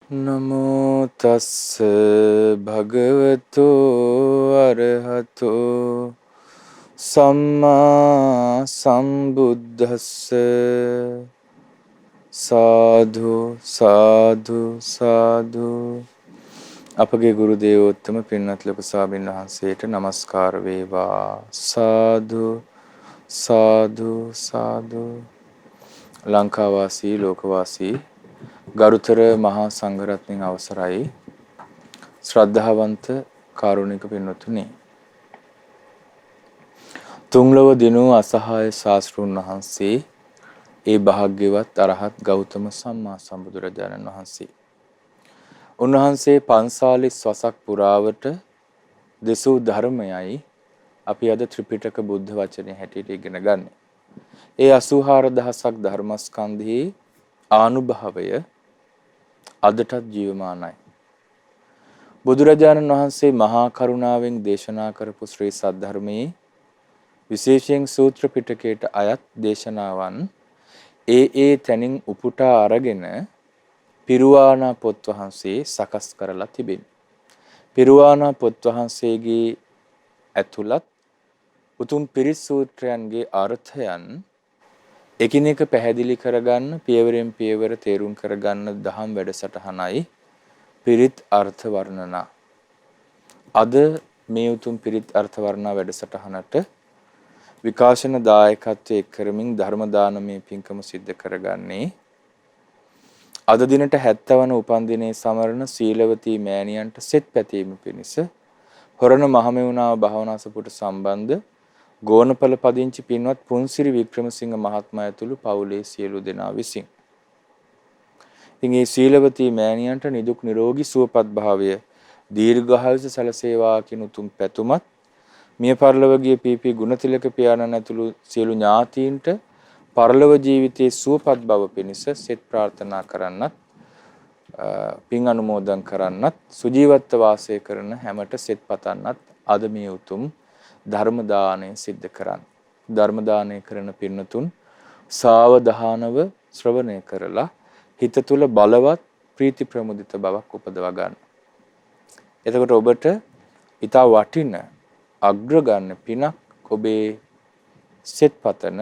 නමෝ තස්ස භගවතු අරහතෝ සම්මා සම්බුද්දස්ස සාදු සාදු සාදු. අපගේ ගුරු දේවෝත්තම පින්වත් ලොකු ස්වාමීන් වහන්සේට নমස්කාර වේවා. සාදු සාදු සාදු. ලංකාවාසී ලෝකවාසී ගරුතර මහා සංඝරත්නයන් අවසරයි. ශ්‍රද්ධාවන්ත කාරුණික පින්වත්නි, තුන්ලොව දිනූ අසහාය ශාස්ත්‍රූන් වහන්සේ ඒ භාග්‍යවත් අරහත් ගෞතම සම්මා සම්බුදුරජාණන් වහන්සේ, උන්වහන්සේ 45 වසක් පුරාවට දෙසූ ධර්මයයි අපි අද ත්‍රිපිටක බුද්ධ වචනේ හැටියට ඉගෙන ගන්න. ඒ 84000ක් ධර්මස්කන්ධයේ ආනුභාවය අදටත් ජීවමානයි. බුදුරජාණන් වහන්සේ මහා කරුණාවෙන් දේශනා කරපු ශ්‍රී සද්ධර්මයේ විශේෂයෙන් සූත්‍ර පිටකයට අයත් දේශනාවන් ඒ තැනින් උපුටා අරගෙන පිරුවානා පොත් වහන්සේ සකස් කරලා තිබෙනවා. පිරුවානා පොත් වහන්සේගේ ඇතුළත් උතුම් පිරිස් සූත්‍රයන්ගේ අර්ථයන් එකිනෙක පැහැදිලි කරගන්න, පියවරෙන් පියවර තේරුම් කරගන්න දහම් වැඩසටහනයි පිරිත් අර්ථ වර්ණනා. අද මේ උතුම් පිරිත් අර්ථ වර්ණනා වැඩසටහනට විකාශන දායකත්වයේ කරමින් ධර්ම දානමය පින්කම සිද්ධ කරගන්නේ අද දිනට 70 වන උපන්දිනයේ සමරන සීලවතී මෑණියන්ට සෙත් පැතීම පිණිස හොරණ මහමෙවුනාව භාවනාසපුට සම්බන්ධ ගෝනපල පදිංචි පින්වත් පුන්සිරි වික්‍රමසිංහ මහත්මයා ඇතුළු පවුලේ සියලු දෙනා විසින් ඉතින් මේ සීලවතී මෑණියන්ට නිදුක් නිරෝගී සුවපත් භාවය දීර්ඝායුෂ සැලසේවා කියන උතුම් පැතුමත් මිය පරලොවගේ පීපී ගුණතිලක පියාණන් ඇතුළු සියලු ඥාතීන්ට පරලොව ජීවිතයේ සුවපත් බව පිණිස සෙත් ප්‍රාර්ථනා කරන්නත් පින් අනුමෝදන් කරන්නත් සුජීවත්ව වාසය කරන හැමට සෙත් පතන්නත් අද මේ උතුම් ධර්ම දාණය සිද්ධ කරන්න. ධර්ම දාණය කරන පින්නතුන් සාවධානව ශ්‍රවණය කරලා හිත තුල බලවත් ප්‍රීති ප්‍රමුදිත බවක් උපදවා ගන්න. එතකොට ඔබට ඊට වටින අග්‍රගන්න පිනක් ඔබේ සෙත් පතන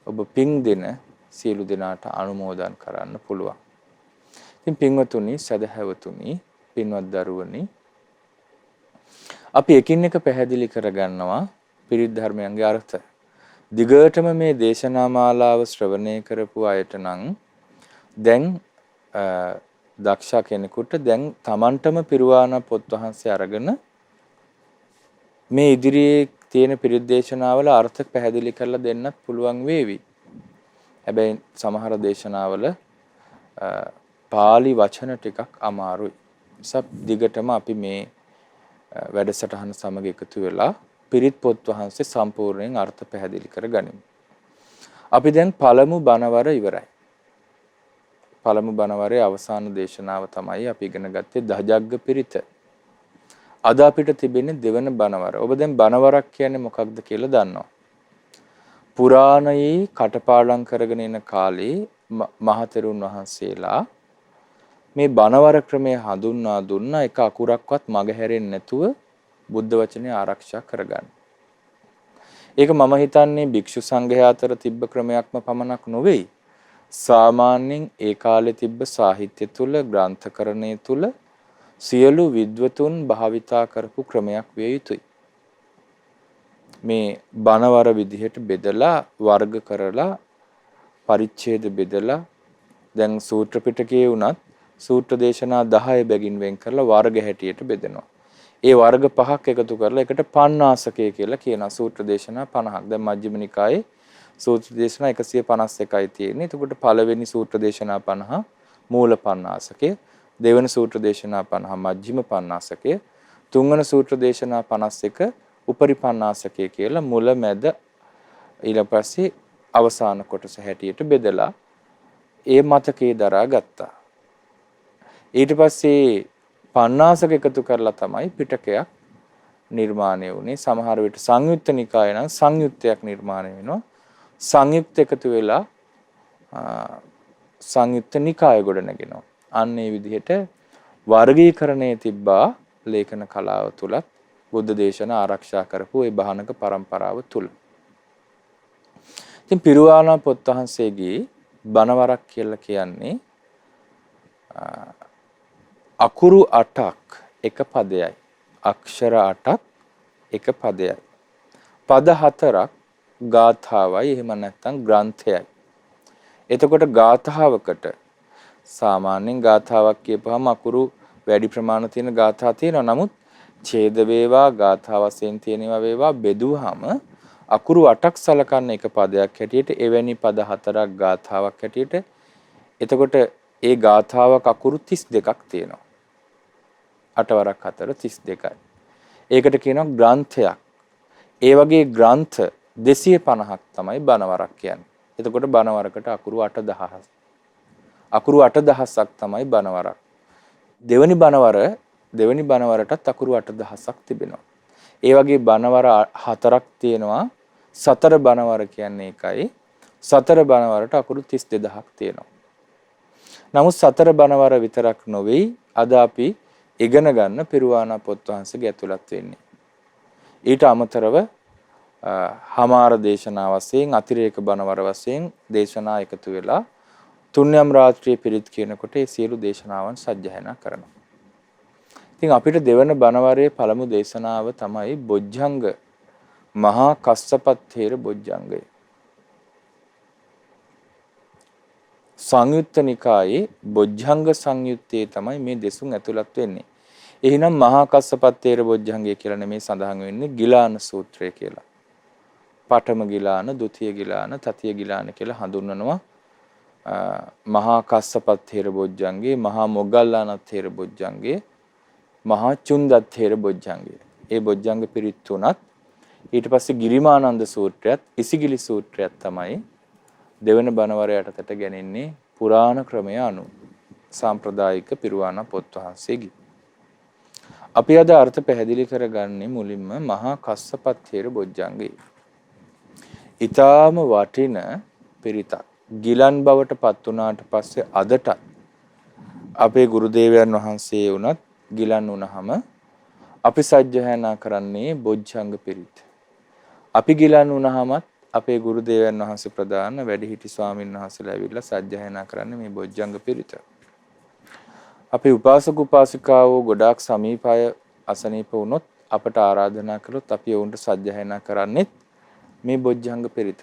ඔබ පින් දෙන සියලු දෙනාට අනුමෝදන් කරන්න පුළුවන්. ඉතින් පින්වතුනි, සදහැවතුනි, පින්වත් දරුවනි, අපි එකින් එක පැහැදිලි කරගන්නවා පිරිත් ධර්මයන්ගේ අර්ථ. දිගටම මේ දේශනා මාලාව ශ්‍රවණය කරපු අයට නම් දැන් දක්ෂ කෙනෙකුට දැන් Tamanටම පිරුවාන පොත් වහන්සේ අරගෙන මේ ඉදිරියේ තියෙන පිරිත් දේශනාවල අර්ථ පැහැදිලි කරලා දෙන්නත් පුළුවන් වේවි. හැබැයි සමහර දේශනාවල පාලි වචන ටිකක් අමාරුයි. සබ් දිගටම අපි මේ වැඩසටහන සමග එකතු වෙලා පිරිත් පොත් වහන්සේ සම්පූර්ණයෙන් අර්ථ පැහැදිලි කරගනිමු. අපි දැන් පළමු බණවර ඉවරයි. පළමු බණවරේ අවසාන දේශනාව තමයි අපි ඉගෙන ගත්තේ දහජග්ග පිරිත. අද අපිට තිබෙන්නේ දෙවන බණවර. ඔබ දැන් බණවරක් කියන්නේ මොකක්ද කියලා දන්නවා. පුරාණයේ කටපාඩම් කරගෙන ඉන කාලේ මහතෙරුන් වහන්සේලා මේ බණවර ක්‍රමය හඳුන්වා දුන්න එක අකුරක්වත් මගහැරෙන්නේ නැතුව බුද්ධ වචනේ ආරක්ෂා කරගන්න. ඒක මම හිතන්නේ භික්ෂු සංඝයා අතර තිබ්බ ක්‍රමයක්ම පමණක් නොවේයි. සාමාන්‍යයෙන් ඒ කාලේ තිබ්බ සාහිත්‍ය තුල, ග්‍රන්ථකරණය තුල සියලු විද්වතුන් භාවිතා කරපු ක්‍රමයක් විය යුතුයි. මේ බණවර විදිහට බෙදලා වර්ග කරලා පරිච්ඡේද බෙදලා දැන් සූත්‍ර පිටකයේ උනත් සූත්‍ර දේශනා 10 බැගින් වෙන් කරලා වර්ග හැටියට බෙදෙනවා. ඒ වර්ග පහක් එකතු කරලා එකට පණ්ණාසකය කියලා කියනවා. සූත්‍ර දේශනා 50ක්. දැන් මජ්ක්‍ධිම නිකායේ සූත්‍ර දේශනා 151යි තියෙන්නේ. එතකොට පළවෙනි සූත්‍ර දේශනා 50 මූල පණ්ණාසකය, දෙවන සූත්‍ර දේශනා 50 මජ්ක්‍ධිම පණ්ණාසකය, තුන්වන සූත්‍ර දේශනා 51 උපරි පණ්ණාසකය කියලා මුල මැද ඊට පස්සේ අවසාන කොටස හැටියට බෙදලා ඒ මතකේ දරා ගත්තා. ඊට පස්සේ පණ්ණාසක එකතු කරලා තමයි පිටකයක් නිර්මාණය වුණේ. සමහර විට සංයුත්ත නිකාය නම් සංයුත්තයක් නිර්මාණය වෙනවා. සංයුක්ත එකතු වෙලා සංයුත්ත නිකාය ගොඩ නැගෙනවා. අන්න ඒ විදිහට වර්ගීකරණයේ තිබ්බා ලේඛන කලාව තුලත් බුද්ධ දේශනා ආරක්ෂා කරපු ඒ බහනක પરම්පරාව තුල. ඉතින් පිරුවානා පොත් වහන්සේගේ බණවරක් කියලා කියන්නේ අකුරු 8ක් එක පදයයි. අක්ෂර 8ක් එක පදයයි. පද 4ක් ගාථාවයි එහෙම නැත්නම් ග්‍රන්ථයයි. එතකොට ගාථාවකට සාමාන්‍යයෙන් ගාථාවක් කියපුවම අකුරු වැඩි ප්‍රමාණ තියෙන ගාථා තියෙනවා. නමුත් ඡේද වේවා ගාථා වශයෙන් තියෙනවා වේවා බෙදුවාම අකුරු 8ක් සලකන්න එක පදයක් හැටියට එවැනි පද 4ක් ගාථාවක් හැටියට. එතකොට ඒ ගාථාවක අකුරු 32ක් තියෙනවා. 8 වරක් 4 32යි. ඒකට කියනවා ග්‍රන්ථයක්. ඒ වගේ ග්‍රන්ථ 250ක් තමයි බණවරක් කියන්නේ. එතකොට බණවරකට අකුරු 8000ක්. අකුරු 8000ක් තමයි බණවරක්. දෙවනි බණවරටත් අකුරු 8000ක් තිබෙනවා. ඒ වගේ බණවර 4ක් තියෙනවා. සතර බණවර කියන්නේ ඒකයි. සතර බණවරට අකුරු 32000ක් තියෙනවා. නමුත් සතර බණවර විතරක් නොවේ අද අපි ඉගෙන ගන්න පිරුවානා පොත් වහන්සේගේ ඇතුළත් වෙන්නේ. ඊට අමතරව හමාර දේශනා වශයෙන් අතිරේක බණවර වශයෙන් දේශනා එකතු වෙලා තුන්යම් රාත්‍රියේ පිරිත් කියනකොට ඒ සියලු දේශනාවන් සජ්ජායනා කරනවා. ඉතින් අපිට දෙවන බණවරේ පළමු දේශනාව තමයි බොජ්ජංග මහා කස්සපත් තේර බොජ්ජංගය. සංයුත්ත නිකායේ බොජ්ජංග සංයුත්තේ තමයි මේ දෙසුම් ඇතුළත් වෙන්නේ. එහෙනම් මහා කස්සපත් තේර බොජ්ජංගය කියලා නෙමේ සඳහන් වෙන්නේ ගිලාන සූත්‍රය කියලා. පඨම ගිලාන, ဒုတိ ය ගිලාන, තතිය ගිලාන කියලා හඳුන්වනවා. මහා කස්සපත් තේර බොජ්ජංගේ, මහා මොග්ගල්ලාන තේර බොජ්ජංගේ, මහා චුන්දත් තේර බොජ්ජංගේ. ඒ බොජ්ජංග පිරිත් තුනත් ඊට පස්සේ ගිරිමානන්ද සූත්‍රයත්, ඉසිගිලි සූත්‍රයත් තමයි දෙවන බණවර යටතට ගැනෙන්නේ පුරාණ ක්‍රමය අනුව. සාම්ප්‍රදායික පිරුවානා පොත් වහන්සේගේ. අපි අද අර්ථ පැහැදිලි කරගන්නේ මුලින්ම මහා කස්සපත් තේර බොජ්ජංගේ. ඊටාම වටින පිරිතක්. ගිලන් බවට පත් වුණාට පස්සේ අදටත් අපේ ගුරු දේවයන් වහන්සේ වුණත් ගිලන් වුණාම අපි සජ්ජායනා කරන්නේ බොජ්ජංග පිරිත. අපි ගිලන් වුණාමත් අපේ ගුරු දේවයන් වහන්සේ ප්‍රදාන වැඩිහිටි ස්වාමීන් වහන්සේලා ඇවිල්ලා සජ්ජායනා කරන්නේ මේ බොජ්ජංග පිරිත. අපි උපාසක උපාසිකාවෝ ගොඩාක් සමීපය අසනීප වුණොත් අපට ආරාධනා කළොත් අපි වුන්ට සජ්ජායනා කරන්නේත් මේ බොජ්ජංග පිරිත.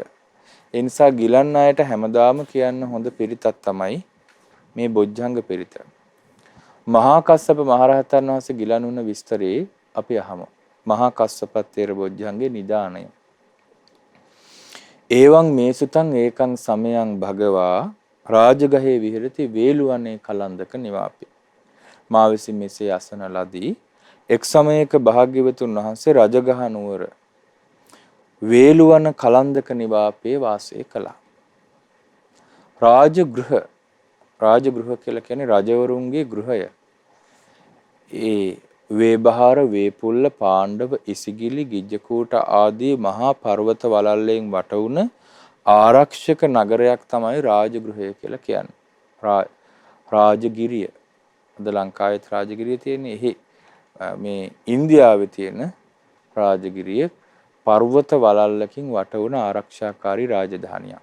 ඒ නිසා ගිලන් අයට හැමදාම කියන්න හොඳ පිරිතක් තමයි මේ බොජ්ජංග පිරිත. මහා කස්සප මහරහතන් වහන්සේ ගිලන් වුණ විස්තරේ අපි අහමු. මහා කස්සපත් තේර බොජ්ජංගේ නිදානය. ඒවං මේ සුතං ඒකං සමයං භගවා රාජගහේ විහෙරති වේලුවනේ කලන්දක නිවාපි. මා විසින් මෙසේ අසන ලදී එක් සමයක භාග්‍යවතුන් වහන්සේ රජගහ නුවර වේලුවන කලන්දක නිවාපේ වාසය කළා. රාජගෘහ කියලා කියන්නේ රජවරුන්ගේ ගෘහය. ඒ වේබහාර, වේපුල්ල, පාණ්ඩව, ඉසිගිලි, ගිජ්ජකූට ආදී මහා පර්වත වලල්ලෙන් වට වුණ ආරක්ෂක නගරයක් තමයි රාජගෘහය කියලා කියන්නේ. රාජගිරිය. අද ලංකාවේ රාජගිරිය තියෙන්නේ එහි මේ ඉන්දියාවේ තියෙන රාජගිරිය පර්වත වලල්ලකින් වට වුණ ආරක්ෂාකාරී රාජධානියක්.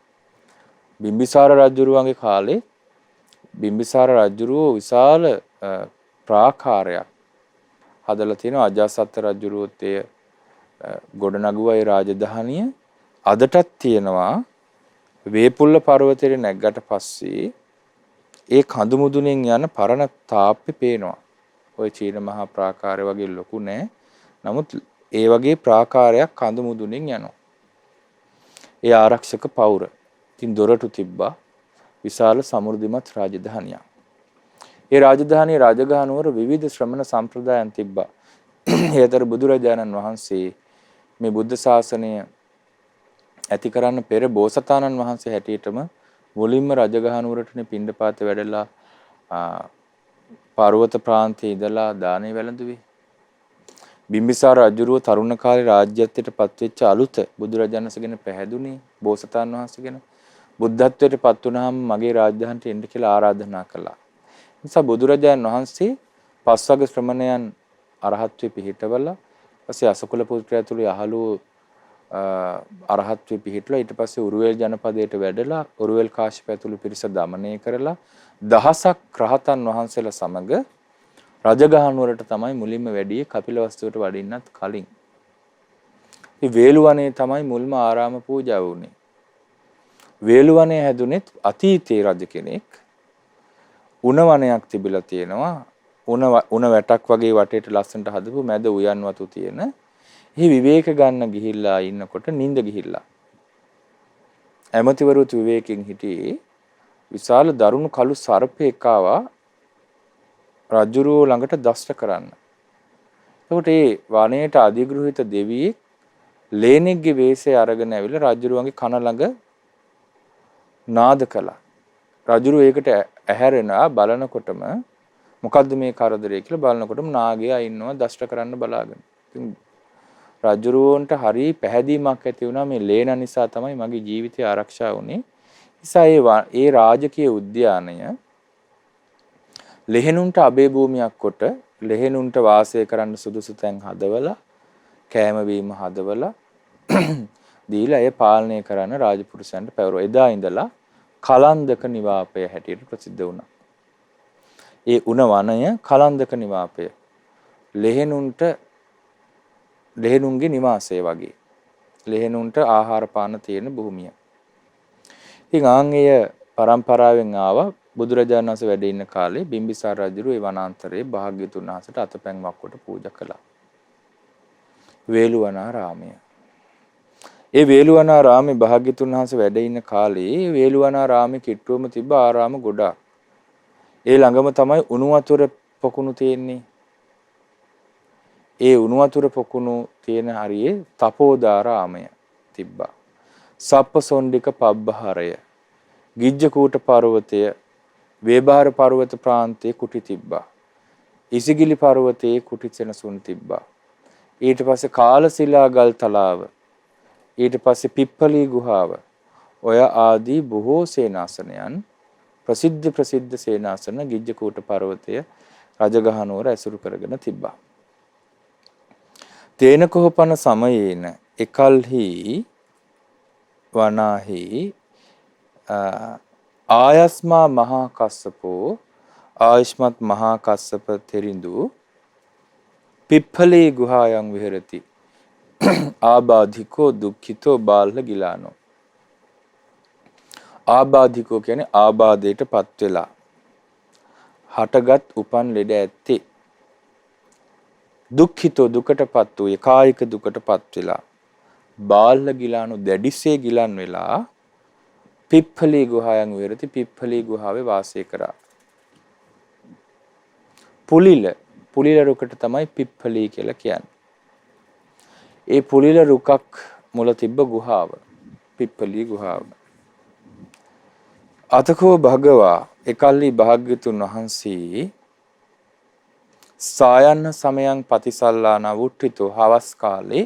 බිම්බිසාර රජුරුවන්ගේ කාලේ බිම්බිසාර රජුරුව විශාල ප්‍රාකාරයක් හදලා තියෙනවා. අජාසත් රජුරුවත් එය ගොඩනගුවා ඒ රාජධානිය. අදටත් තියෙනවා. වේපුල්ල පර්වතයේ නැග්ගට පස්සේ ඒ කඳු මුදුනෙන් යන පරණ තාප්පේ පේනවා. ওই චීන මහා ප්‍රාකාරය වගේ ලොකු නෑ. නමුත් ඒ වගේ ප්‍රාකාරයක් කඳු මුදුනෙන් යනවා. ඒ ආරක්ෂක පවුර. ඉතින් දොරටු තිබ්බා. විශාල සමෘද්ධිමත් රාජධානියක්. ඒ රාජධානියේ රාජගහ නුවර විවිධ ශ්‍රමණ සම්ප්‍රදායන් තිබ්බා. ඒතර බුදුරජාණන් වහන්සේ මේ බුද්ධ ශාසනය ඇති කරන්න පෙර බෝසතාණන් වහන්සේ හැටියටම මුලින්ම රජගහ නුවරටනේ පිණ්ඩපාත වැඩලා පර්වත ප්‍රාන්තයේ ඉඳලා දානේ වැළඳුවේ. බිම්බිසාර රජුරුව තරුණ කාලේ රාජ්‍යත්වයට පත්වෙච්ච අලුත බුදුරජාණන්සේගෙන පැහැදුනේ බෝසතාණන් වහන්සේගෙන. බුද්ධත්වයට පත් වුණාම මගේ රාජධානියට එන්න කියලා ආරාධනා කළා. නිසා බුදුරජාණන් වහන්සේ පස්වග ශ්‍රමණයන් අරහත්ත්වේ පිහිටවලා ඊපස්සේ අසකුල පුත්‍රයා තුළු යහළු අරහත්ත්වේ පිහිටලා ඊට පස්සේ උරුවෙල් ජනපදයට වැඩලා උරුවෙල් කාශ්‍යප ඇතුළු පිරිස දමනය කරලා දහසක් රහතන් වහන්සේලා සමග රජගහනුවරට තමයි මුලින්ම වැඩියේ කපිලවස්තුවට වඩින්නත් කලින්. මේ වේළුවනේ තමයි මුල්ම ආරාම පූජාව වුණේ. වේළුවනේ හැදුනෙත් අතීතයේ රජ කෙනෙක්. උණ වනයක් තිබිලා තියෙනවා. උණ වැටක් වගේ වටේට ලස්සනට හදපු මැද උයන් වතු තියෙන. එහි විවේක ගන්න ගිහිල්ලා ඉන්නකොට නිින්ද ගිහිල්ලා. ඇමතිවරුත් විවේකයෙන් හිටියේ. විශාල දරුණු කළු සර්පෙක් ආවා රජුරුව ළඟට දෂ්ට කරන්න. එතකොට මේ වනයේට අධිග්‍රහිත දෙවියෙක් ලේනෙක්ගේ වෙස්ය අරගෙන ඇවිල්ලා රජුරුවන්ගේ කන ළඟ නාද කළා. රජුරුව ඒකට ඇහැරෙනා බලනකොටම මොකද්ද මේ කරදරේ කියලා බලනකොටම නාගයා ඉන්නවා දෂ්ට කරන්න බලාගෙන. ඉතින් රජුරුවන්ට හරි පැහැදීමක් ඇති වුණා මේ ලේන නිසා තමයි මගේ ජීවිතය ආරක්ෂා වුනේ. නිසා ඒ රාජකීය උද්‍යානය ලෙහෙනුන්ට අබේ භූමියක් කොට ලෙහෙනුන්ට වාසය කරන්න සුදුසු තැන් හදවලා කෑම බීම හදවලා දීලා එය පාලනය කරන්න රාජපුරුෂයන්ට පැවරුවා. එදා ඉඳලා කලන්දක නිවාපය හැටියට ප්‍රසිද්ධ වුණා. ඒ උණ වනය කලන්දක නිවාපය. ලෙහෙනුන්ගේ නිවාසය වගේ. ලෙහෙනුන්ට ආහාර පාන තියෙන භූමිය. ඉතින් ආන්ගේය පරම්පරාවෙන් ආවා බුදුරජාණන් වහන්සේ වැඩ ඉන්න කාලේ බිම්බිසාර රජු ඒ වනාන්තරයේ භාග්‍යතුන් වහන්සේට අතපැන් වක්කොට පූජා කළා. වේළුවනාරාමය. ඒ වේළුවනාරාමේ භාග්‍යතුන් වහන්සේ වැඩ ඉන්න කාලේ වේළුවනාරාමේ කිට්ටුවම තිබ්බ ආරාම ගොඩාක්. ඒ ළඟම තමයි උණු වතුර පොකුණු තියෙන්නේ. ඒ උණු වතුර පොකුණු තියෙන හරියේ තපෝදාරාමය තිබ්බා. සප්පසොණ්ඩික පබ්බහරය, ගිජ්ජකූට පර්වතය, වේබාර පර්වත ප්‍රාන්තයේ කුටි තිබ්බා. ඉසිගිලි පර්වතයේ කුටි සෙනසුන් තිබ්බා. ඊට පස්සේ කාලසිලා ගල් තලාව, ඊට පස්සේ පිප්පලී ගුහාව, ඔය ආදී බොහෝ සේනාසනයන් ප්‍රසිද්ධ සේනාසන ගිජ්ජකූට පර්වතය රජගහනුවර ඇසුරු කරගෙන තිබ්බා. තේනකෝපන සමයේන එකල්හි වනාහි ආයස්මා මහා කස්සපෝ ආයස්මත් මහා කස්සප තෙරිඳු පිප්පලී ගුහායන් විහෙරති ආබාධිකෝ දුක්ඛිතෝ බාල්හ ගිලානෝ. ආබාධිකෝ කියන්නේ ආබාධයට පත් වෙලා හටගත් උපන් ලෙඩ ඇත්තේ. දුක්ඛිතෝ දුකටපත් වූ කායික දුකටපත් වෙලා බාල්හ ගිලානෝ දැඩිසේ ගිලන් වෙලා පිප්පලී ගුහායන් විහෙරති පිප්පලී ගුහාවේ වාසය කරා. පුලිල රුකට තමයි පිප්පලී කියලා කියන්නේ. ඒ පුලිල රුකක් මුල තිබ්බ ගුහාව පිප්පලී ගුහාව. අතකෝ භගවා එකල්ලි භාග්‍යතුන් වහන්සේ සායන්න සමයන් පතිසල්ලාන වුට්ටිතෝ හවස් කාලේ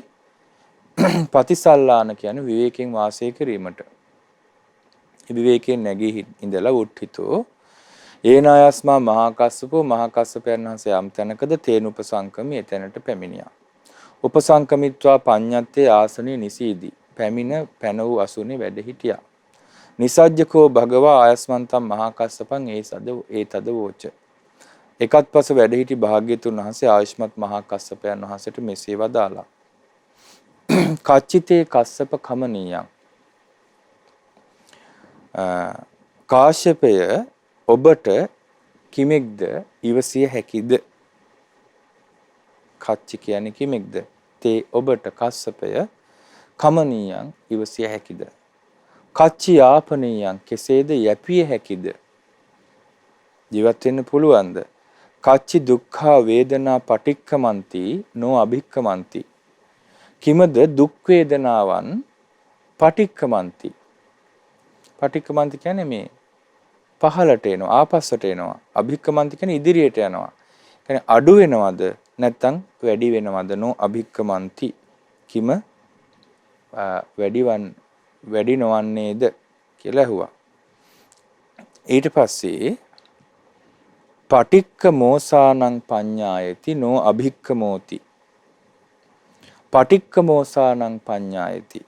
පතිසල්ලාන කියන්නේ විවේකයෙන් වාසය කිරීමට. විවේකයෙන් නැගී ඉඳලා වුට්ටිතෝ ඒනායස්මා මහා කස්සපෝ මහා කස්සපයන් වහන්සේ යම් තැනකද තේන උපසංකමී එතැනට පැමිණියා. උපසංකමිත්වා පඤ්ඤත්තේ ආසනේ නිසීදී පැමිණ පැන වූ අසුනේ වැඩ හිටියා. නිසජ්ජකෝ භගවා ආයස්මන්තම් මහා කස්සපං ඒතද වෝච. එකත් පස වැඩ හිටි භාග්‍යතුන් වහන්සේ ආයුෂ්මත් මහා කස්සපයන් වහන්සේට මෙසේ වදාලා. කච්චිතේ කස්සප කමනීයං. කාශ්‍යපය ඔබට කිමෙක්ද ඉවසිය හැකිද? කච්චි කියන්නේ කිමෙක්ද? තේ ඔබට කස්සපය කමනීයං ඉවසිය හැකිද? කච්චි යාපනීයං කෙසේද යැපිය හැකිද? ජීවත් වෙන්න පුළුවන්ද? කච්චි දුක්ඛා වේදනා පටික්කමන්ති නෝ අභික්කමන්ති. කිමද දුක් වේදනාවන් පටික්කමන්ති. පටික්කමන්ති කියන්නේ මේ පහලට එනවා ආපස්සට එනවා. අභික්කමන්ති කියන්නේ ඉදිරියට යනවා. කියන්නේ අඩු වෙනවද නැත්නම් වැඩි වෙනවද? නෝ අභික්කමන්ති. කිම වැඩි නොවන්නේද කියලා ඇහුවා. ඊට පස්සේ පටික්ක මෝසානං පඤ්ඤායති නෝ අභික්කමෝති. පටික්ක මෝසානං පඤ්ඤායති.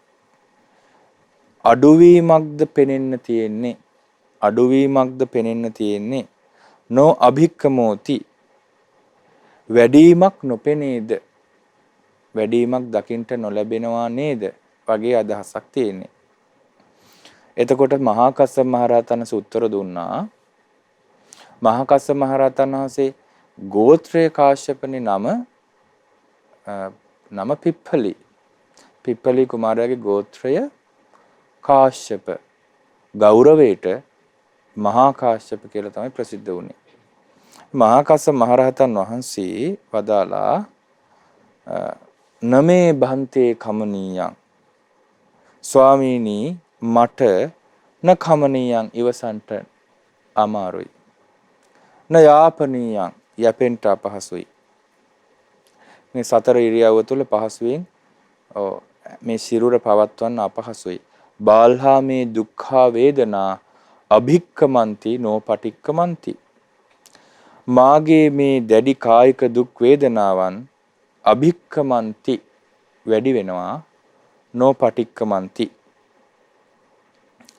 අඩුවීමක්ද පෙනෙන්න තියෙන්නේ. අඩුවීමක්ද පෙනෙන්න තියෙන්නේ. නෝ අභික්කමෝති. වැඩිවීමක් නොපෙනේද. වැඩිවීමක් දකින්ට නොලැබෙනවා නේද වගේ අදහසක් තියෙන්නේ. එතකොට මහා කස්සප මහරහතන් උත්තර දුන්නා. මහා කස්සප මහරහතන් වහන්සේ ගෝත්‍රය කාශ්‍යපනේ නම පිප්පලි. පිප්පලි කුමාරයාගේ ගෝත්‍රය කාශ්‍යප. ගෞරවයට මහා කාශ්‍යප කියලා තමයි ප්‍රසිද්ධ වුණේ. මහා කස්සප මහරහතන් වහන්සේ වදාලා නමේ බන්තේ කමනීයං ස්වාමීනි මට න කමනීයං ඉවසන්ට අමාරුයි. න යාපනීයං යැපෙන්ට අපහසුයි. මේ සතර ඉරියව්ව තුළ පහසුවෙන් මේ සිරුර පවත්වන්න අපහසුයි. බාල්හා මේ දුක්ඛා වේදනා අභික්කමන්ති නෝපටික්කමන්ති. මාගේ මේ දැඩි කායික දුක් වේදනාවන් අභික්කමන්ති වැඩි වෙනවා. නෝපටික්කමන්ති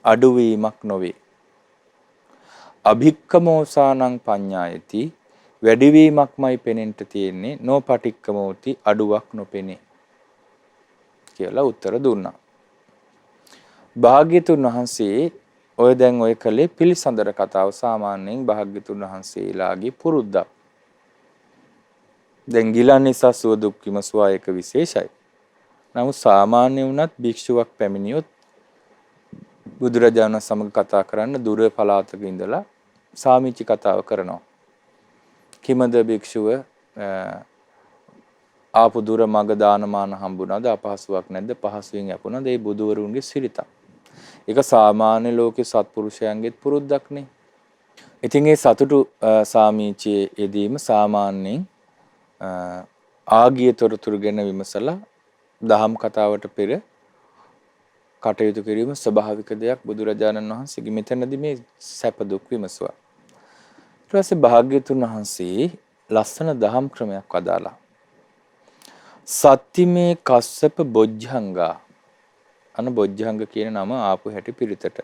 අඩුවීමක් නොවේ. අභික්කමෝසානං පඤ්ඤායති වැඩිවීමක්මයි පෙනෙන්න තියෙන්නේ. නෝපටික්කමෝති අඩුවක් නොපෙනේ කියලා උත්තර දුන්නා. භාග්‍යතුන් වහන්සේ ඔය දැන් ඔය කලේ පිළිසඳර කතාව සාමාන්‍යයෙන් භාග්‍යතුන් වහන්සේලාගේ පුරුද්දක්. දැන් ගිලන් නිසා සුව දුක් විමසුවා එක විශේෂයි. නමුත් සාමාන්‍ය වුණත් භික්ෂුවක් පැමිණියොත් බුදුරජාණන් සමග කතා කරන්න දුර පළාතක ඉඳලා සාමිච්චි කතාව කරනවා. කිමද භික්ෂුව ආපු දුර මග දානමාන හම්බුණාද අපහසුයක් නැද්ද පහසුවෙන් යපුණාද ඒ බුදුවරුන්ගේ සිරිතක්. ඒක සාමාන්‍ය ලෝකේ සත්පුරුෂයන්ගේත් පුරුද්දක්නේ. ඉතින් ඒ සතුටු සාමිච්චියේ යෙදීම සාමාන්‍යයෙන් ආගිය තොරතුරු ගැන විමසලා දහම් කතාවට පෙර කටයුතු කිරීම ස්වභාවික දෙයක්. බුදුරජාණන් වහන්සේගේ මෙතනදී මේ සැප දුක් විමසුවා. ඊට පස්සේ භාග්‍යතුන් වහන්සේ ලස්සන දහම් ක්‍රමයක් වදාලා. සත්තිමේ කස්සප බොජ්ජංගා අන බොජ්ජංග කියන නම ආපු හැටි පිරිතට.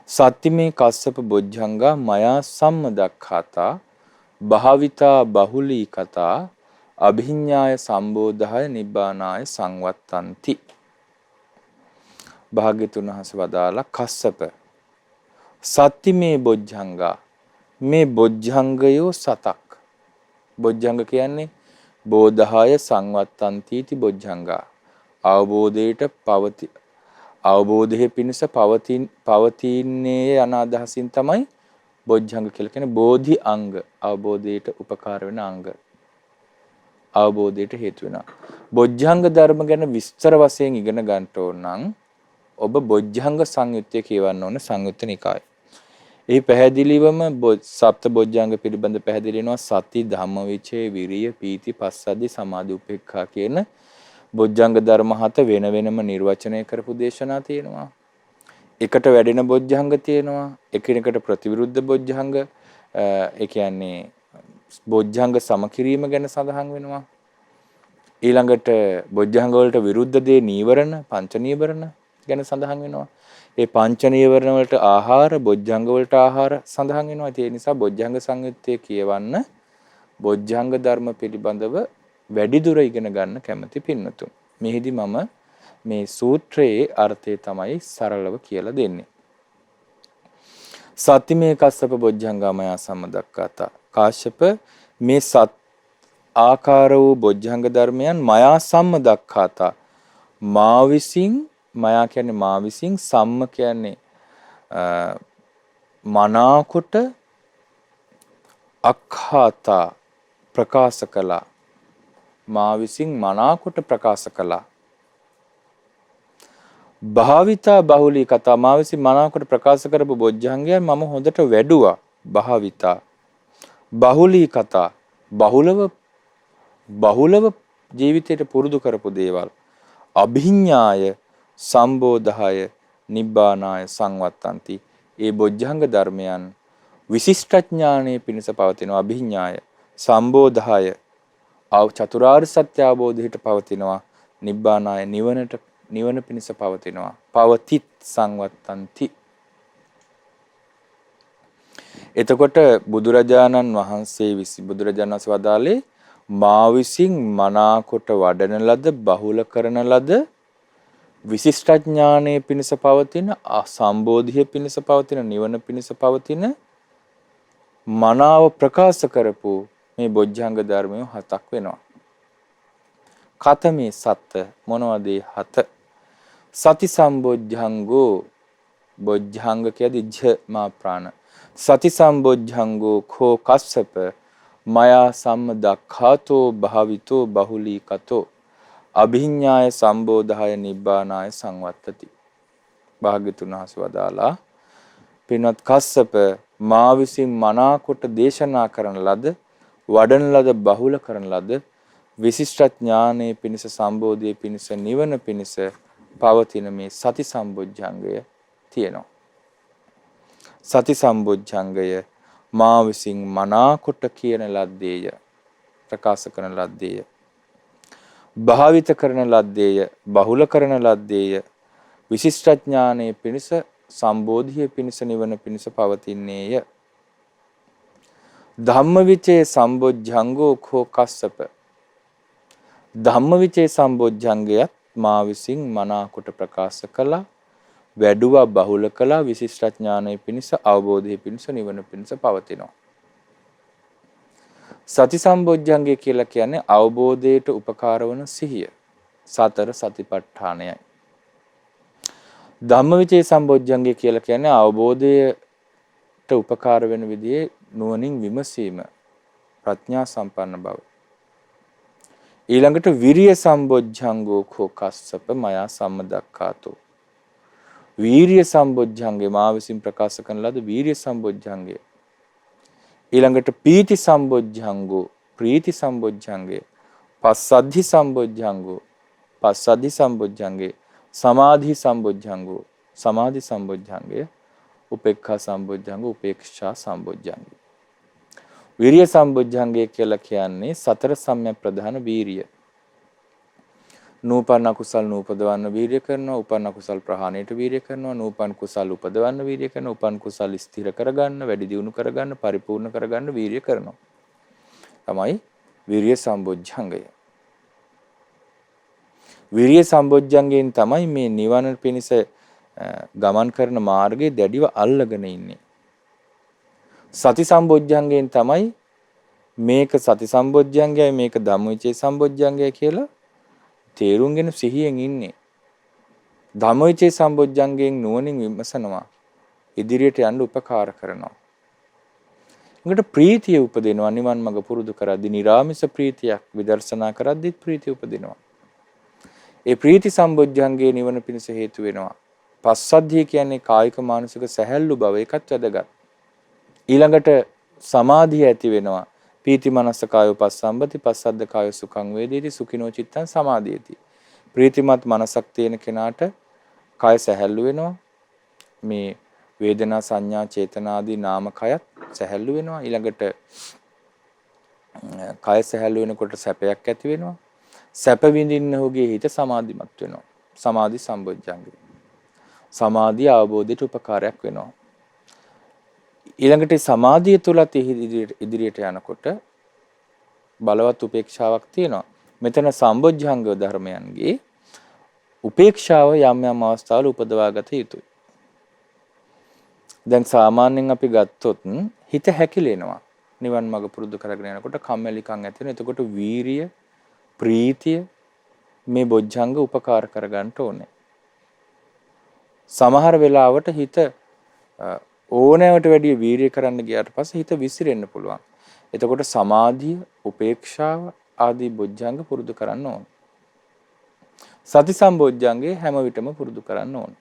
සත්තිමේ කස්සප බොජ්ජංගා මයා සම්මදක්ඛාතා භාවිතා බහුලී කතා අභිඤ්ඤාය සම්බෝධාය නිබ්බානාය සංවත්තಂತಿ. භාග්‍යතුන් වහන්සේ වදාලා කස්සප සත්තිමේ බොජ්ජංගා මේ බොජ්ජංගයෝ සතක්. බොජ්ජංග කියන්නේ බෝධාය සංවත්තಂತಿ ති බොජ්ජංගා. අවබෝධයේ පිණිස පවතින්නේ යන අදහසින් තමයි බොජ්ජංග කියලා කියන්නේ. බෝධි අංග අවබෝධයට උපකාර වෙන අංග. අවබෝධයට හේතු වෙනවා. බොජ්ජංග ධර්ම ගැන විස්තර වශයෙන් ඉගෙන ගන්න ඕන නම් ඔබ බොජ්ජංග සංයුත්තේ කියවන්න ඕන සංයුත්ත නිකාය. එහි පැහැදිලිවම සප්ත බොජ්ජංග පිළිබඳ පැහැදිලි වෙනවා. සති, ධම්මවිචේ, විරිය, පීති, පස්සද්ධි, සමාධි, උපේක්ඛා කියන බොජ්ජංග ධර්ම 7 වෙන වෙනම නිර්වචනය කරපු දේශනා තියෙනවා. එකට වැඩෙන බොජ්ජංග තියෙනවා. එකිනෙකට ප්‍රතිවිරුද්ධ බොජ්ජංග. ඒ කියන්නේ බොජ්ජංග සමකිරීම ගැන සඳහන් වෙනවා. ඊළඟට බොජ්ජංග වලට විරුද්ධ දේ නීවරණ, පංච නීවරණ ගැන සඳහන් වෙනවා. ඒ පංච නීවරණ වලට ආහාර, බොජ්ජංග වලට ආහාර සඳහන් වෙනවා. ඒ නිසා බොජ්ජංග සංයුත්තේ කියවන්න බොජ්ජංග ධර්ම පිළිබඳව වැඩි දුර ඉගෙන ගන්න කැමති පින්නතුන්. මෙහිදී මම මේ සූත්‍රයේ අර්ථය තමයි සරලව කියලා දෙන්නේ. සතිමේ කස්සප බොජ්ජංගාමය සම්මදක්ඛාතා. කාශ්‍යප මේ සත් ආකාර වූ බොජ්ජංග ධර්මයන් මයා සම්මදක්ඛාතා. මා විසින්, මයා කියන්නේ මා විසින්, සම්ම කියන්නේ මනාකොට, අක්ඛාතා ප්‍රකාශ කළා. මා විසින් මනාකොට ප්‍රකාශ කළා. භාවිතා බහුලී කතා මා විසින් මනාකොට ප්‍රකාශ කරපු බොජ්ජංගයන් මම හොඳට වැඩුවා. භාවිතා බහුලී කතා බහුලව ජීවිතයට පුරුදු කරපු දේවල්. අභිඤ්ඤාය සම්බෝධාය නිබ්බානාය සංවත්තಂತಿ. ඒ බොජ්ජංග ධර්මයන් විශිෂ්ට ඥානයේ පිණිස පවතිනවා අභිඥාය. සම්බෝධාය චතුරාර්ය සත්‍ය අවබෝධයට පවතිනවා. නිබ්බානාය නිවන පිණිස පවතිනවා. පවතිත් සංවත්තන්ති. එතකොට බුදුරජාණන් වහන්සේ වදාළේ මා විසින් මනාකොට වඩන ලද බහුල කරන ලද විශිෂ්ට ඥානයේ පිණිස පවතින සම්බෝධිය පිණිස පවතින නිවන පිණිස පවතින මනාව ප්‍රකාශ කරපු මේ බොජ්ජංග ධර්මය 7ක් වෙනවා. කතමේ සත්ත මොනවද 7? සති සම්බොජ්ජංගෝ බොජ්ජංග කියදී ජ මා ප්‍රාණ. සති සම්බොජ්ජංගෝ කෝ කස්සප මයා සම්මදක්ඛාතෝ භාවිතෝ බහුලීකතෝ අභිඤ්ඤාය සම්බෝධාය නිබ්බානාය සංවත්තති. භාග්‍යතුන් වහන්සේ වදාලා පින්වත් කස්සප මා විසින් මනාකොට දේශනා කරන ලද වඩන ලද බහුල කරන ලද විශිෂ්ට ඥානයේ පිණිස සම්බෝධියේ පිණිස නිවන පිණිස පවතින මේ සති සම්බොජ්ජංගය තියෙනවා. සති සම්බොජ්ජංගය මා විසින් මනාකොට කියන ලද්දේය, ප්‍රකාශ කරන ලද්දේය, භාවිත කරන ලද්දේය, බහුල කරන ලද්දේය, විශිෂ්ට ඥානයේ පිණිස සම්බෝධියේ පිණිස නිවන පිණිස පවතින්නේය. ධම්මවිචේ සම්බොජ්ජංගෝ කෝ කස්සප ධම්මවිචේ සම්බොජ්ජංගයත් මා විසින් මනාකොට ප්‍රකාශ කළා, වැඩුවා, බහුල කළා, විශිෂ්ට ඥානයේ පිණිස අවබෝධයේ පිණිස නිවන පිණිස පවතිනවා. සති සම්බොජ්ජංගය කියලා කියන්නේ අවබෝධයට උපකාර වන සිහිය, සතර සතිපට්ඨානයයි. ධම්මවිචේ සම්බොජ්ජංගය කියලා කියන්නේ අවබෝධයට උපකාර වෙන විදිහේ නුවණින් විමසීම, ප්‍රඥා සම්පන්න බව. ඊළඟට විරිය සම්බොජ්ජංගෝ කෝ කස්සප මයා සම්මදක්ඛාතෝ වීරිය සම්බොජ්ජංගේ මා විසින් ප්‍රකාශ කරන ලද වීරිය සම්බොජ්ජංගය. ඊළඟට පීති සම්බොජ්ජංගෝ ප්‍රීති සම්බොජ්ජංගය. පස්සද්ධි සම්බොජ්ජංගෝ පස්සද්ධි සම්බොජ්ජංගේ. සමාධි සම්බොජ්ජංගෝ සමාධි සම්බොජ්ජංගය. උපේක්ඛා සම්බොජ්ජංගෝ උපේක්ෂා සම්බොජ්ජංගය. විරිය සම්බොජ්ජංගය කියලා කියන්නේ සතර සම්‍යක් ප්‍රධාන වීරිය. නූපන්න කුසල් නූපදවන්න වීරිය කරනවා, උපන්න කුසල් ප්‍රහාණයට වීරිය කරනවා, නූපන් කුසල් උපදවන්න වීරිය කරනවා, උපන් කුසල් ස්ථිර කරගන්න, වැඩි දියුණු කරගන්න, පරිපූර්ණ කරගන්න වීරිය කරනවා. තමයි විරිය සම්බොජ්ජංගය. විරිය සම්බොජ්ජංගයෙන් තමයි මේ නිවන පිණිස ගමන් කරන මාර්ගයේ දැඩිව අල්ලගෙන ඉන්නේ. සති සම්බොජ්ජංගයෙන් තමයි මේක සති සම්බොජ්ජංගයයි මේක ධම්මවිචේ සම්බොජ්ජංගයයි කියලා තේරුම්ගෙන සිහියෙන් ඉන්නේ. ධම්මවිචේ සම්බොජ්ජංගයෙන් නුවණින් විමසනවා, ඉදිරියට යන්න උපකාර කරනවා. ඊකට ප්‍රීතිය උපදිනවා. නිවන් මඟ පුරුදු කරද්දී නිරාමිස ප්‍රීතියක්, විදර්ශනා කරද්දීත් ප්‍රීතිය උපදිනවා. ඒ ප්‍රීති සම්බොජ්ජංගයේ නිවන පිණිස හේතු වෙනවා. පස්සද්ධිය කියන්නේ කායික මානසික සැහැල්ලු බව, ඒකත් වැදගත්. ඊළඟට සමාධිය ඇති වෙනවා. පීති මනස කායෝ පස්සම්බති පස්සද්ද කායෝ සුඛං වේදේති සුඛිනෝ චිත්තං සමාධියති. ප්‍රීතිමත් මනසක් තියෙන කෙනාට කාය සැහැල්ලු වෙනවා. මේ වේදනා සංඥා චේතනා ආදී නාමකයත් සැහැල්ලු වෙනවා. ඊළඟට කාය සැහැල්ලු වෙනකොට සැපයක් ඇති වෙනවා. සැප විඳින්න ඔහුගේ හිත සමාධිමත් වෙනවා. සමාධි සම්බොජ්ජංගය. සමාධිය අවබෝධයට උපකාරයක් වෙනවා. ඊළඟට සමාධිය තුලත් ඉදිරියට යනකොට බලවත් උපේක්ෂාවක් තියෙනවා. මෙතන සම්බොජ්ජංග ධර්මයන්ගේ උපේක්ෂාව යම් යම් අවස්ථාවල උපදවාගත යුතුයි. දැන් සාමාන්‍යයෙන් අපි ගත්තොත් හිත හැකිලෙනවා. නිවන් මඟ පුරුදු කරගෙන යනකොට කම්මැලිකම් ඇති වෙනවා. එතකොට වීරිය, ප්‍රීතිය මේ බොජ්ජංග උපකාර කරගන්න ඕනේ. සමහර වෙලාවට හිත ඕනෑවට වැඩිය වීරිය කරන්න ගියාට පස්සේ හිත විසිරෙන්න පුළුවන්. එතකොට සමාධිය, උපේක්ෂාව ආදී බොජ්ජංග පුරුදු කරන්න ඕන. සති සම්බොජ්ජංගේ හැම විටම පුරුදු කරන්න ඕන.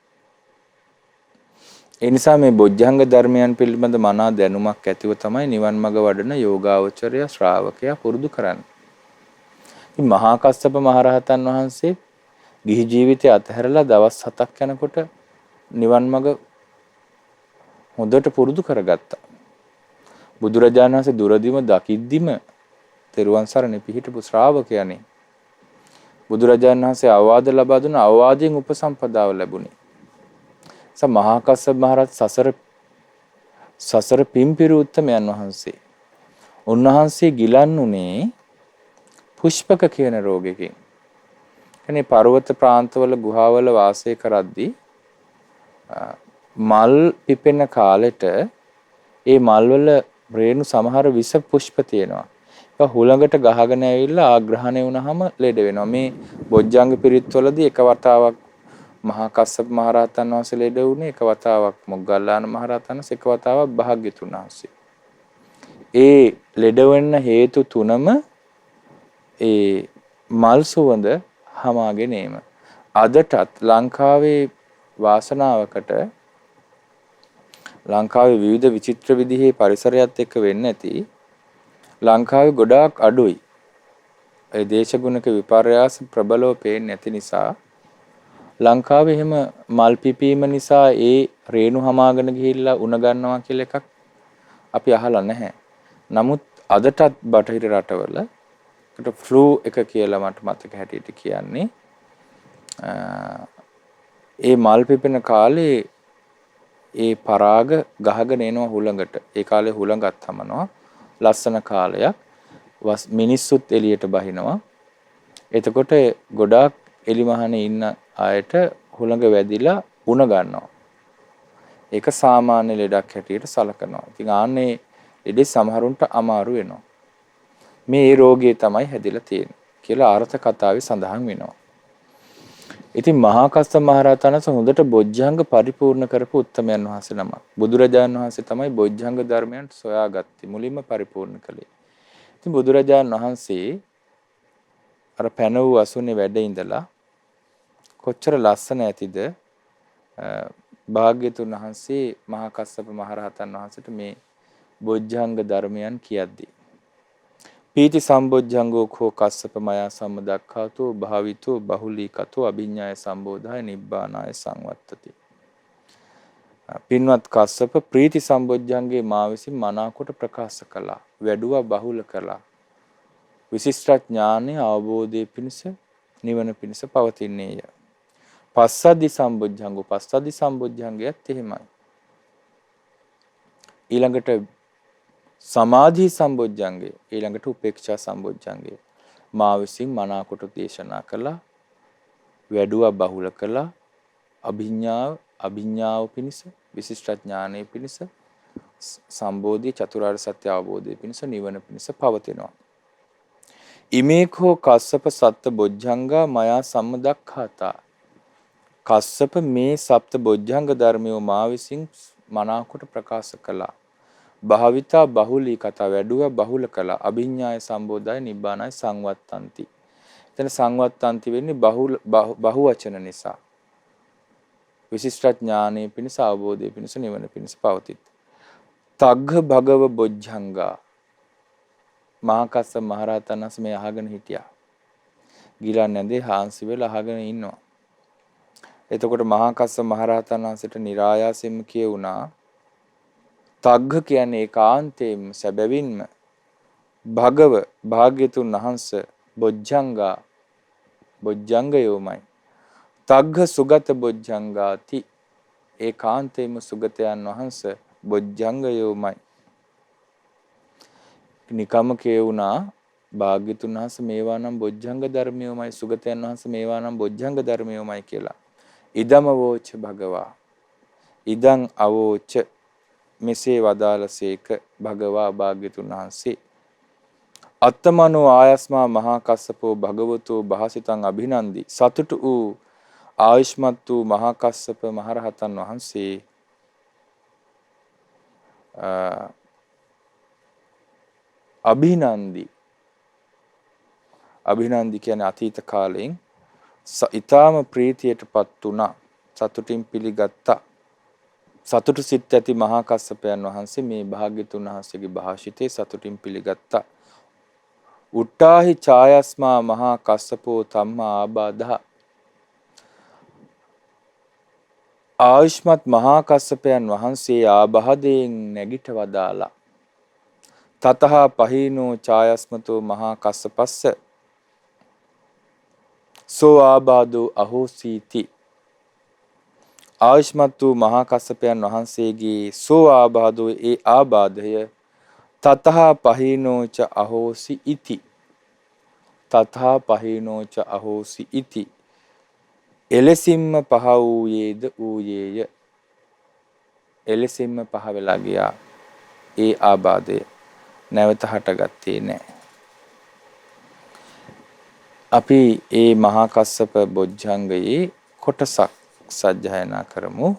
ඒ නිසා මේ බොජ්ජංග ධර්මයන් පිළිබඳ මනා දැනුමක් ඇතිව තමයි නිවන් මඟ වඩන යෝගාවචරය ශ්‍රාවකයා පුරුදු කරන්නේ. ඉතින් මහා කස්සප මහරහතන් වහන්සේ ගිහි ජීවිතය අතහැරලා දවස් 7ක් යනකොට නිවන් මඟ හොඳට පුරුදු කරගත්තා. බුදුරජාණන් වහන්සේ දුරදිම දකිද්දිම තෙරුවන් සරණ පිහිටපු ශ්‍රාවකයනේ. බුදුරජාණන් වහන්සේ අවවාද ලබා දුන්න අවවාදයෙන් උපසම්පදාව ලැබුණේ. මහා කස්සප මහරහත් සසර පිම්පිරු උත්තමයන් වහන්සේ. උන්වහන්සේ ගිලන්ුනේ පුෂ්පක කියන රෝගයකින්. එනේ පර්වත ප්‍රාන්තවල ගුහාවල වාසය කරද්දී මල් පිපෙන කාලෙට ඒ මල්වල රේණු සමහර විස පුෂ්ප තියෙනවා. ඒක හුළඟට ගහගෙන ඇවිල්ලා ආග්‍රහණය වුණාම ලෙඩ වෙනවා. මේ බොජ්ජංග පිරිත්වලදී එක වතාවක් මහා කස්සප මහරහතන් වහන්සේ ලෙඩ වුණේ, එක වතාවක් මොග්ගල්ලාන මහරහතන් වහන්සේ, එක වතාවක් භාග්‍යතුන් වහන්සේ. ඒ ලෙඩ වෙන්න හේතු තුනම ඒ මල් සුවඳ හමාගෙන ඒම. අදටත් ලංකාවේ වාසනාවකට ලංකාවේ විවිධ විචිත්‍ර විදිහේ පරිසරයත් එක්ක වෙන්නේ නැති ලංකාවේ ගොඩාක් අඩුයි. ඒ දේශගුණක විපර්යාස ප්‍රබලව පේන්නේ නැති නිසා ලංකාවේ එහෙම මල් පිපීම නිසා ඒ රේණු හමාගෙන ගිහිල්ලා උණ ගන්නවා කියලා එකක් අපි අහලා නැහැ. නමුත් අදටත් බටහිර රටවල ෆ්ලූ එක කියලා මට මතක හැටියට කියන්නේ ඒ මල් පිපෙන කාලේ ඒ පරාග ගහගෙන එනවා හුළඟට. ඒ කාලේ හුළඟත් හමනවා. ලස්සන කාලයක්. මිනිස්සුත් එළියට බහිනවා. එතකොට ගොඩාක් එලිමහනේ ඉන්න අයට හුළඟ වැදිලා උණ ගන්නවා. ඒක සාමාන්‍ය ලෙඩක් හැටියට සලකනවා. ඉතින් ආන්නේ ලෙඩේ සමහරුන්ට අමාරු වෙනවා. මේ රෝගය තමයි හැදිලා තියෙන්නේ කියලා ආර්ථ කතාවේ සඳහන් වෙනවා. ඉතින් මහා කස්සප මහරහතන් වහන්සේ හොඳට බොජ්ජංග පරිපූර්ණ කරපු උත්තමයන් වහන්සේ නමක්. බුදුරජාණන් වහන්සේ තමයි බොජ්ජංග ධර්මයන් සොයාගත්තේ, මුලින්ම පරිපූර්ණ කළේ. ඉතින් බුදුරජාණන් වහන්සේ අර පැන වූ අසුනේ වැඩ ඉඳලා කොච්චර ලස්සන ඇතිද භාග්‍යතුන් වහන්සේ මහා කස්සප මහරහතන් වහන්සේට මේ බොජ්ජංග ධර්මයන් කියද්දී පීති සම්බොජ්ජංගෝ කෝ කස්සප මයා සම්මදක්ඛාතෝ භාවිතෝ බහුලීකතෝ අභිඤ්ඤාය සම්බෝධාය නිබ්බානාය සංවත්තති. පින්වත් කස්සප ප්‍රීති සම්බොජ්ජංගේ මා විසින් මනාකොට ප්‍රකාශ කළා, වැඩුවා, බහුල කළා. විශිෂ්ට ඥානය අවබෝධයේ පිණිස නිවන පිණිස පවතින්නේය. පස්සද්ධි සම්බොජ්ජංගෝ, පස්සද්ධි සම්බොජ්ජංගයත් එහෙමයි. ඊළඟට සමාධි සම්බොජ්ජංගේ, ඊළඟට උපේක්ෂා සම්බොජ්ජංගේ මා විසින් මනාකොට දේශනා කළා, වැඩුවා, බහුල කළා. අභිඥාව පිණිස, විශිෂ්ට ඥානයේ පිණිස, සම්බෝධි චතුරාර්ය සත්‍ය අවබෝධයේ පිණිස, නිවන පිණිස පවතිනවා. ඉමේකෝ කස්සප සත්ත බොජ්ජංගා මයා සම්මදක්ඛාතා. කස්සප මේ සප්ත බොජ්ජංග ධර්මයෝ මා විසින් මනාකොට ප්‍රකාශ කළා. භාවිතා බහුලී කතා, වැඩුවා, බහුල කළා. අභිඤ්ඤාය සම්බෝධාය නිබ්බානාය සංවත්තಂತಿ. එතන සංවත්තಂತಿ වෙන්නේ බහු වචන නිසා. විශිෂ්ට ඥානයේ පිණිස, අවබෝධයේ පිණිස, නිවන පිණිස පවතිත්. තග්ග භගව බොජ්ජංගා. මහා කස්සප මහරහතන් වහන්සේ මේ අහගෙන හිටියා. ගිලන් නැදේ හාන්සි වෙලා අහගෙන ඉන්නවා. එතකොට මහා කස්සප මහරහතන් වහන්සේට નિરાයාසයෙන්ම කියුණා, තග්ග කියන්නේ ඒකාන්තයෙන්ම සැබවින්ම භගව භාග්‍යතුන් වහන්සේ බොජ්ජංගා බොජ්ජංගයෝමයි. තග්ග සුගත බොජ්ජංගාති, ඒකාන්තයෙන්ම සුගතයන් වහන්සේ බොජ්ජංගයෝමයි. නිකම්ම කියුණා භාග්‍යතුන් වහන්සේ මේවා නම් බොජ්ජංග ධර්මියෝමයි, සුගතයන් වහන්සේ මේවා නම් බොජ්ජංග ධර්මියෝමයි කියලා. ඉදම වෝච භගවා, ඉදං අවෝච, මෙසේ වදාළසේක භගවා භාග්‍යතුන් වහන්සේ. අත්තමනෝ ආයස්මා මහා කස්සපෝ භගවතෝ භාසිතං අභිනන්දි. සතුටු වූ ආයුෂ්මත් වූ මහා කස්සප මහරහතන් වහන්සේ අභිනන්දි. අභිනන්දි කියන්නේ අතීත කාලයෙන් ඊටාම ප්‍රීතියටපත් වුණා, සතුටින් පිළිගත්තා. සතුටු සිත් ඇති මහා කස්සපයන් වහන්සේ මේ භාග්‍යතුන් වහන්සේගේ භාෂිතේ සතුටින් පිළිගත්තා. උට්ටාහි ඡායස්මා මහා කස්සපෝ තම්මා ආබාධා. ආයුෂ්මත් මහා කස්සපයන් වහන්සේ ආබාධයෙන් නැගිට වදාලා. තතහ පහීනෝ ඡායස්මතෝ මහා කස්සපස්ස සෝ ආබාධෝ අහෝසීති. ආයුෂ්මත් වූ මහා කස්සපයන් වහන්සේගේ සෝ ආබාධෝ ඒ ආබාධය තතහ පහීනෝච අහෝසි ඉති. තතහ පහීනෝච අහෝසි ඉති. එලෙසින්ම පහ වූයේද වූයේය. එලෙසින්ම පහ වෙලා ගියා. ඒ ආබාධය නැවත හටගත්තේ නැහැ. අපි ඒ මහා කස්සප බොජ්ජංගයේ කොටසක් සජ්ජායනා කරමු.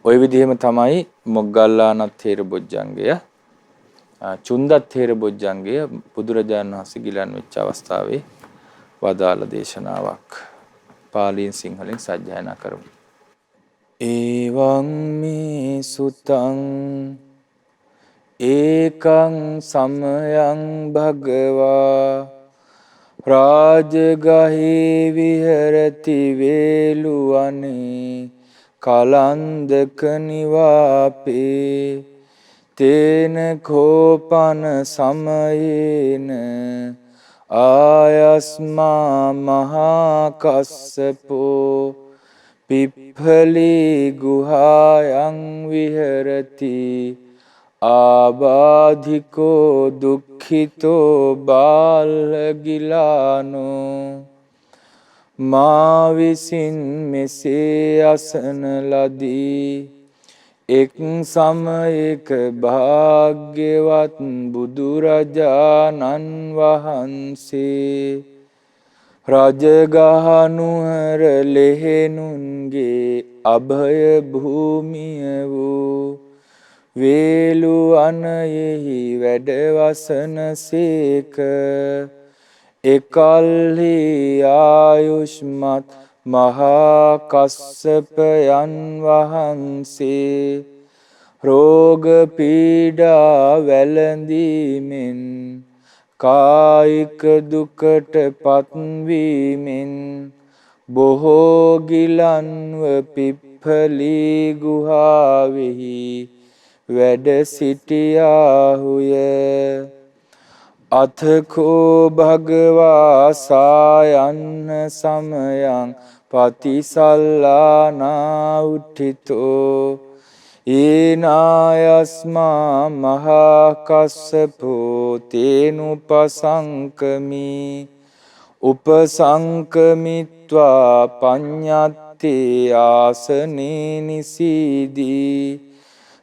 ওই විදිහම තමයි මොග්ගල්ලානත් තේර බොජ්ජංගය, චුන්දත් තේර බොජ්ජංගය බුදුරජාණන් වහන්සේ ගිලන් වෙච්ච අවස්ථාවේ වදාළ දේශනාවක්. පාලියෙන් සිංහලෙන් සජ්ජායනා කරමු. එවං මේ සුතං ඒකං සමයං භගවා රාජගහේ විහෙරති වේලුවනේ කලන්දක නිවාපේ තේන කෝපන සමයේන ආයස්මා මහා කස්සපෝ පිප්ඵලී ගුහායන් විහෙරති ආබාධිකෝ දුක්ඛිතෝ බාලගිලානෝ මා විසින් මෙසේ අසන ලදී. එක් සමයක භාග්‍යවත් බුදුරජාණන් වහන්සේ රජගහනුවර ලෙහෙනුන්ගේ අභය භූමිය වූ වේලුවනයෙහි වැඩවසන සේක. එකල්හි ආයුෂ්මත් මහා කස්සපයන් වහන්සේ රෝග පීඩා වැළඳීමෙන් කායික දුකට පත්වීමෙන් බොහෝ ගිලන්ව පිප්ඵලී ගුහාවෙහි වැඩ සිටියාහුය. අතකෝ භගවා සායන්න සමයං පතිසල්ලානා උට්ඨිතෝ ඊනායස්මා මහා කස්සපෝ තේනුපසංකමි උපසංකමිත්වා පඤ්ඤත්තේ ආසනේ නිසීදී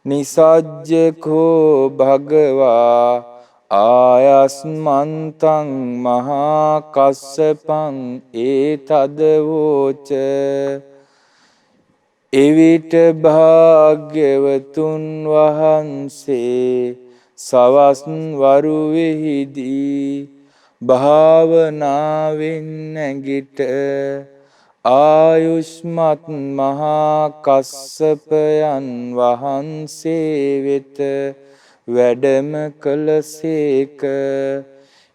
නිසජ්ජකෝ භගවා ආයස්මන්තං මහා කස්සපං ඒතදවෝච. එවිට භාග්‍යවතුන් වහන්සේ සවස් වරුවෙහිදී භාවනාවෙන් නැගිට ආයුෂ්මත් මහා කස්සපයන් වහන්සේ වෙත වැඩම කළසේක.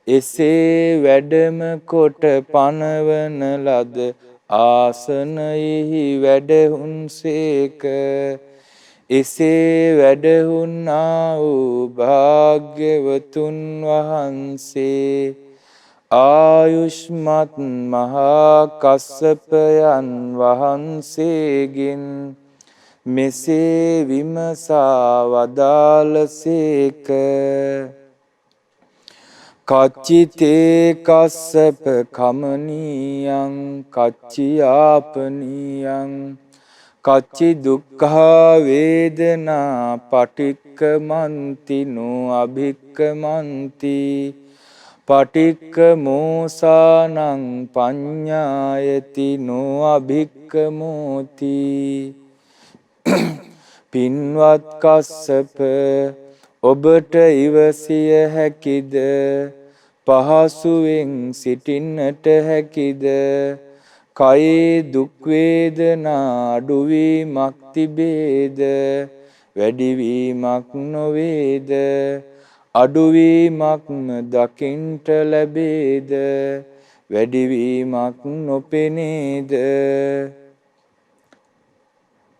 එසේ වැඩම කොට පනවන ලද ආසනයෙහි වැඩහුන්සේක. එසේ වැඩහුන්නා වූ භාග්‍යවතුන් වහන්සේ ආයුෂ්මත් මහා කස්සපයන් වහන්සේගෙන් මෙසේ විමසා වදාළසේක. කච්චිතේ කස්සප කමනීයං කච්චියාපනීයං කච්චි දුක්ඛා වේදනා පටික්කමන්ති නෝ අභික්කමන්ති පටික්ක මෝසානං පඤ්ඤායති නෝ අභික්කමෝති. පින්වත් කස්සප ඔබට ඉවසිය හැකිද? පහසුවෙන් සිටින්නට හැකිද? කයේ දුක් වේදනා අඩුවීමක් තිබේද? වැඩිවීමක් නොවේද? අඩුවීමක්ම දකින්ට ලැබේද? වැඩිවීමක් නොපෙනේද?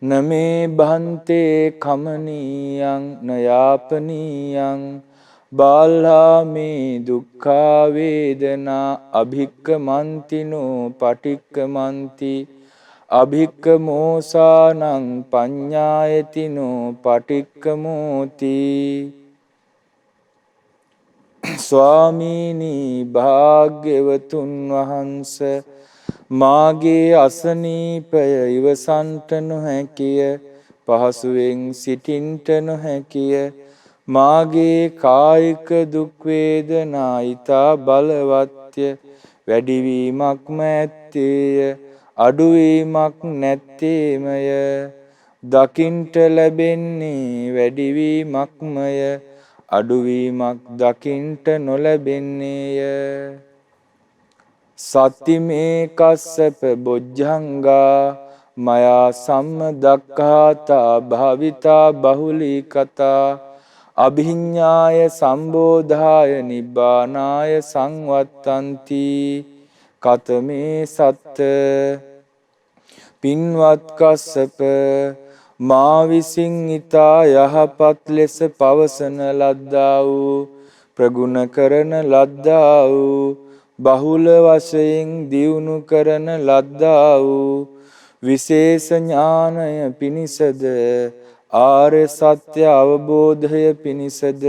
නමේ භන්තේ කමනීයං නයාපනීයං බාල්හාමේ දුක්ඛා වේදනා අභික්කමන්තිනෝ පටික්කමන්ති අභික්කමෝසානං පඤ්ඤායතිනෝ පටික්කමෝති ස්වාමීනි භාග්‍යවතුන් වහන්ස මාගේ අසනීපය ඉවසන්ට නොහැකිය පහසුවෙන් සිටින්ට නොහැකිය මාගේ කායික දුක් වේදනා ඊතා බලවත්ය වැඩිවීමක්ම ඇත්තේය අඩුවීමක් නැත්තේමය දකින්ට ලැබෙන්නේ වැඩිවීමක්මය අඩුවීමක් දකින්ට නොලැබෙන්නේය සත්තිමේ කස්සප බොජ්ජංගා මයා සම්මදක්ඛාතා භාවිතා බහුලී කතා අභිඤ්ඤාය සම්බෝධාය නිබ්බානාය සංවත්තಂತಿ කතමේ සත්ත පින්වත් කස්සප මා විසින් ඊතා යහපත් ලෙස පවසන ලද්දා වූ ප්‍රගුණ කරන ලද්දා වූ බහුල වශයෙන් දියුණු කරන ලද්දා වූ විශේෂ ඥානය පිණිසද ආර්ය සත්‍ය අවබෝධය පිණිසද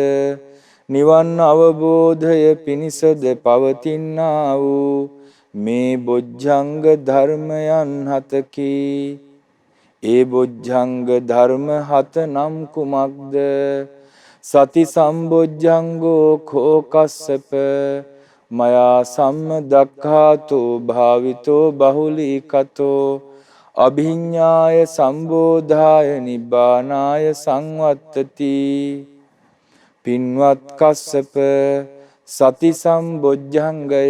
නිවන් අවබෝධය පිණිසද පවතිනා වූ මේ බොජ්ජංග ධර්මයන් හතකි ඒ බොජ්ජංග ධර්ම හත නම් කුමක්ද සති සම්බොජ්ජංගෝ කෝ කස්සප මයා සම්මදක්ඛාතෝ භාවිතෝ බහුලී කතෝ අභිඤ්ඤාය සම්බෝධාය නිබ්බානාය සංවත්තති පින්වත් කස්සප සති සම්බොජ්ජංගය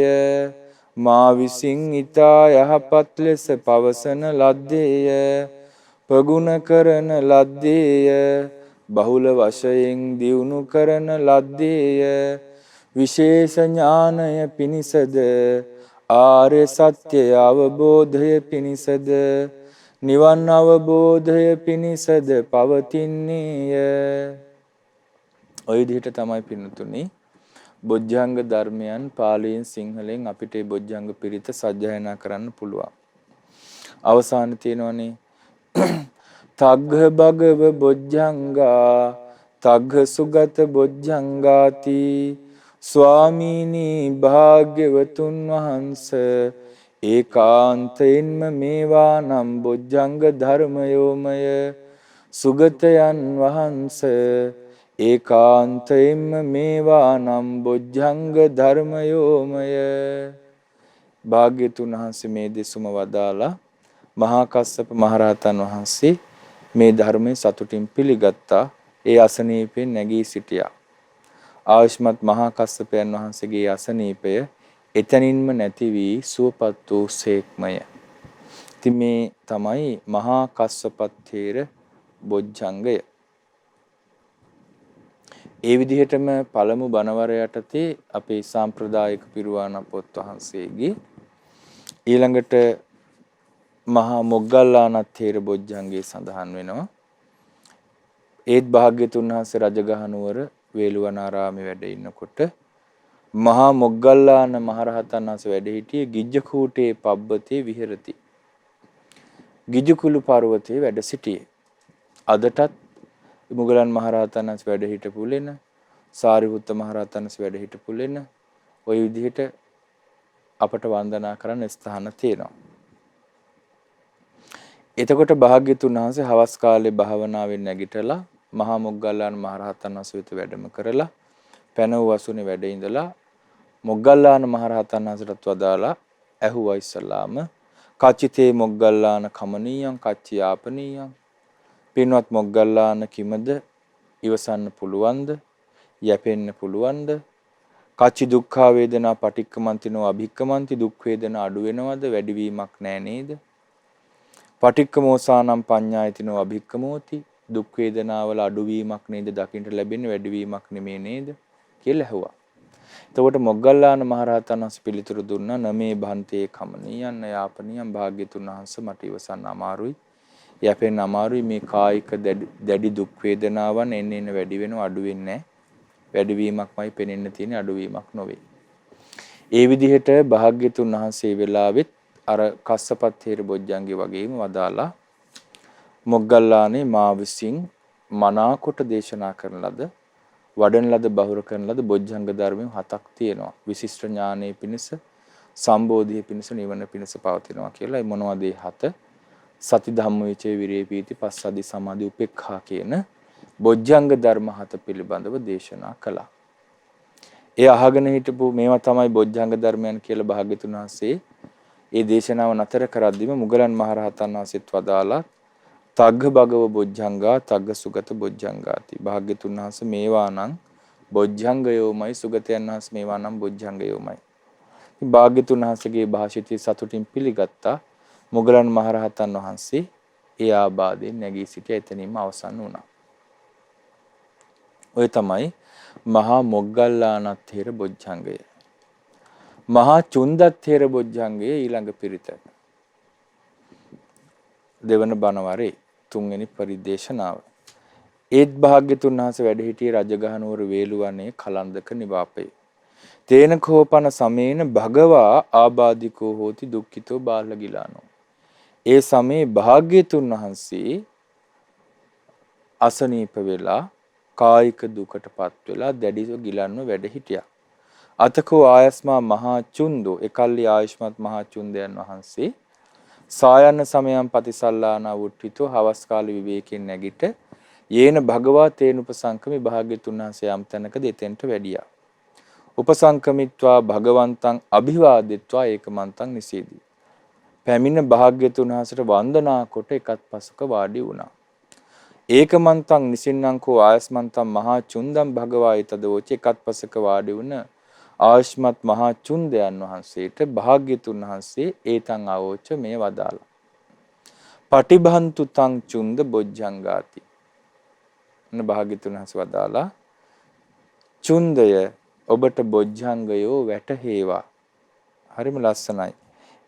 මා විසින් ඊතා යහපත් ලෙස පවසන ලද්දේය ප්‍රගුණ කරන ලද්දේය බහුල වශයෙන් දියුණු කරන ලද්දේය විශේෂ ඥානය පිණිසද ආර්ය සත්‍ය අවබෝධය පිණිසද නිවන් අවබෝධය පිණිසද පවතින්නේය ඔය විදිහට තමයි පින්නතුනි බොජ්ජංග ධර්මයන් පාලියෙන් සිංහලෙන් අපිට මේ බොජ්ජංග පිරිත සජ්ජායනා කරන්න පුළුවන් අවසානයේ තියෙනවනේ තග්ග භගව බොජ්ජංගා තග්ග සුගත බොජ්ජංගාති ස්වාමීනි භාග්‍යවතුන් වහන්ස ඒකාන්තයෙන්ම මේවා නම් බොජ්ජංග ධර්මයෝමය සුගතයන් වහන්ස ඒකාන්තයෙන්ම මේවා නම් බොජ්ජංග ධර්මයෝමය භාග්‍යතුන් වහන්සේ මේ දෙසුම වදාලා මහා කස්සප මහරහතන් වහන්සේ මේ ධර්මයේ සතුටින් පිළිගත්තා ඒ අසනීපෙන් නැගී සිටියා ආයුෂ්මත් මහා කස්සපයන් වහන්සේගේ අසනීපය එතනින්ම නැති වී සුවපත් වූ සේක්මය. ඉතින් මේ තමයි මහා කස්සපත්තේර බොජ්ජංගය. ඒ විදිහටම පළමු බණවර යටතේ අපේ සාම්ප්‍රදායික පිරුවාණ පොත් වහන්සේගේ ඊළඟට මහා මොග්ගල්ලාන තේර බොජ්ජංගේ සඳහන් වෙනවා. ඒත් භාග්‍යතුන් වහන්සේ රජගහ නුවර වේළුවනාරාමේ වැඩ ඉන්නකොට මහා මොග්ගල්ලාන මහරහතන් වහන්සේ වැඩ සිටියේ ගිජ්ජකූටේ පබ්බතේ විහෙරති. ගිජ්ජකුළු පර්වතයේ වැඩ සිටියේ. අදටත් මුගලන් මහරහතන් වහන්සේ වැඩ හිටපු ලෙන සාරිපුත්ත මහරහතන් වහන්සේ වැඩ හිටපු ලෙන ওই විදිහට අපට වන්දනා කරන්න ස්ථාන තියෙනවා. එතකොට භාග්‍යතුන් වහන්සේ හවස් කාලේ භාවනාවෙන් නැගිටලා මහා මොග්ගල්ලාන මහරහතන් වහන්සේ වෙත වැඩම කරලා පැනව වසුනේ වැඩ ඉඳලා මොග්ගල්ලාන මහරහතන් වහන්සේටත් වදාලා ඇහුවා ඉස්සලාම කච්චිතේ මොග්ගල්ලාන කමනීයං කච්චි යාපනීයං පින්වත් මොග්ගල්ලාන කිමද ඉවසන්න පුළුවන්ද යැපෙන්න පුළුවන්ද කච්චි දුක්ඛ වේදනා පටික්කමන්තිනෝ අභික්කමන්ති දුක් වේදනා අඩු වෙනවද වැඩිවීමක් නෑ නේද පටික්කමෝසානම් පඤ්ඤායතිනෝ අභික්කමෝති දුක් වේදනාවල අඩුවීමක් නේද දකින්න ලැබෙන්නේ වැඩිවීමක් නෙමේ නේද කියලා ඇහුවා. එතකොට මොග්ගල්ලාන මහරහතන් වහන්සේ පිළිතුරු දුන්නා නමේ භන්තේ කමනියන්න යාපනියම් භාග්‍යතුන් වහන්සේ මට ඉවසන්න අමාරුයි. යැපෙන අමාරුයි මේ කායික දැඩි දුක් වේදනාවන් එන්න වැඩි වෙනව අඩු වෙන්නේ වැඩිවීමක්මයි පෙනෙන්න තියෙන අඩුවීමක් නොවේ. ඒ විදිහට භාග්‍යතුන් වහන්සේ වෙලාවෙත් අර කස්සපත් තේර බොජ්ජංගේ වගේම වදාලා මොග්ගල්ලානේ මා විසින් මනාකොට දේශනා කරන ලද වඩන ලද බහුර කරන ලද බොජ්ජංග ධර්මයන් 7ක් තියෙනවා. විශිෂ්ට ඥානයේ පිණිස සම්බෝධියේ පිණිස නිවන පිණිස පවතිනවා කියලා. ඒ මොනවද ඒ 7? සති ධම්ම විචේ විරේ පීති පස්සද්ධි සමාධි උපේක්ඛා කියන බොජ්ජංග ධර්ම 7 පිළිබඳව දේශනා කළා. ඒ අහගෙන හිටපු මේවා තමයි බොජ්ජංග ධර්මයන් කියලා භාග්‍යතුන් වහන්සේ ඒ දේශනාව නතර කරද්දිම මුගලන් මහරහතන් වහන්සේත් වදාලා තග්ග භගව බොජ්ජංගා තග්ග සුගත බොජ්ජංගාති. භාග්‍යතුන් වහන්සේ මේවා නම් බොජ්ජංගයෝමයි සුගතයන් වහන්සේ මේවා නම් බොජ්ජංගයෝමයි. භාග්‍යතුන් වහන්සේගේ භාෂිතය සතුටින් පිළිගත්තා. මුගලන් මහරහතන් වහන්සේ ඒ ආබාධයෙන් නැගී සිට එතනින්ම අවසන් වුණා. ඔය තමයි මහා මොග්ගල්ලානත්තේර බොජ්ජංගය. මහා චුන්දත්තේර බොජ්ජංගය ඊළඟ පිරිත. දෙවන බණවරේ තුන්වෙනි පරිදේශනාව. ඒත් භාග්‍යතුන් වහන්සේ වැඩ සිටියේ රජගහනුවර වේළුවනේ කලන්දක නිවාපේ. තේන කෝපන සමේන භගවා ආබාධිකෝ හෝති දුක්ඛිතෝ බාලගිලානෝ. ඒ සමේ භාග්‍යතුන් වහන්සේ අසනීප වෙලා කායික දුකටපත් වෙලා දැඩිව ගිලන්ව වැඩ හිටියා. අතකෝ ආයස්මා මහා චුන්දෝ එකල්ලි ආයුෂ්මත් මහා චුන්දයන් වහන්සේ සායන්න සමයන් පතිසල්ලානා වුට්ටිතෝ හවස් කාලේ විවේකයෙන් නැගිට යේන භගවා තේන උපසංකමි භාග්‍යතුන් වහන්සේ යම් තැනක දෙතෙන්ට වැඩියා. උපසංකමිත්වා භගවන්තං අභිවාදිත්වා ඒකමන්තං නිසීදී. පැමිණ භාග්‍යතුන් වහන්සේට වන්දනා කොට එකත් පසුක වාඩි වුණා. ඒකමන්තං නිසින්නංකෝ ආයස්මන්තං මහා චුන්දම් භගවායිතදෝච එකත් පසුක වාඩි වුණ ආයුෂ්මත් මහා චුන්දයන් වහන්සේට භාග්‍යතුන් වහන්සේ ඒතං අවෝච මේ වදාලා. පටිභන්තු තං චුන්ද බොජ්ජංගාති. භාග්‍යතුන් වහන්සේ වදාලා චුන්දය ඔබට බොජ්ජංගයෝ වැටහේවා. හරිම ලස්සනයි.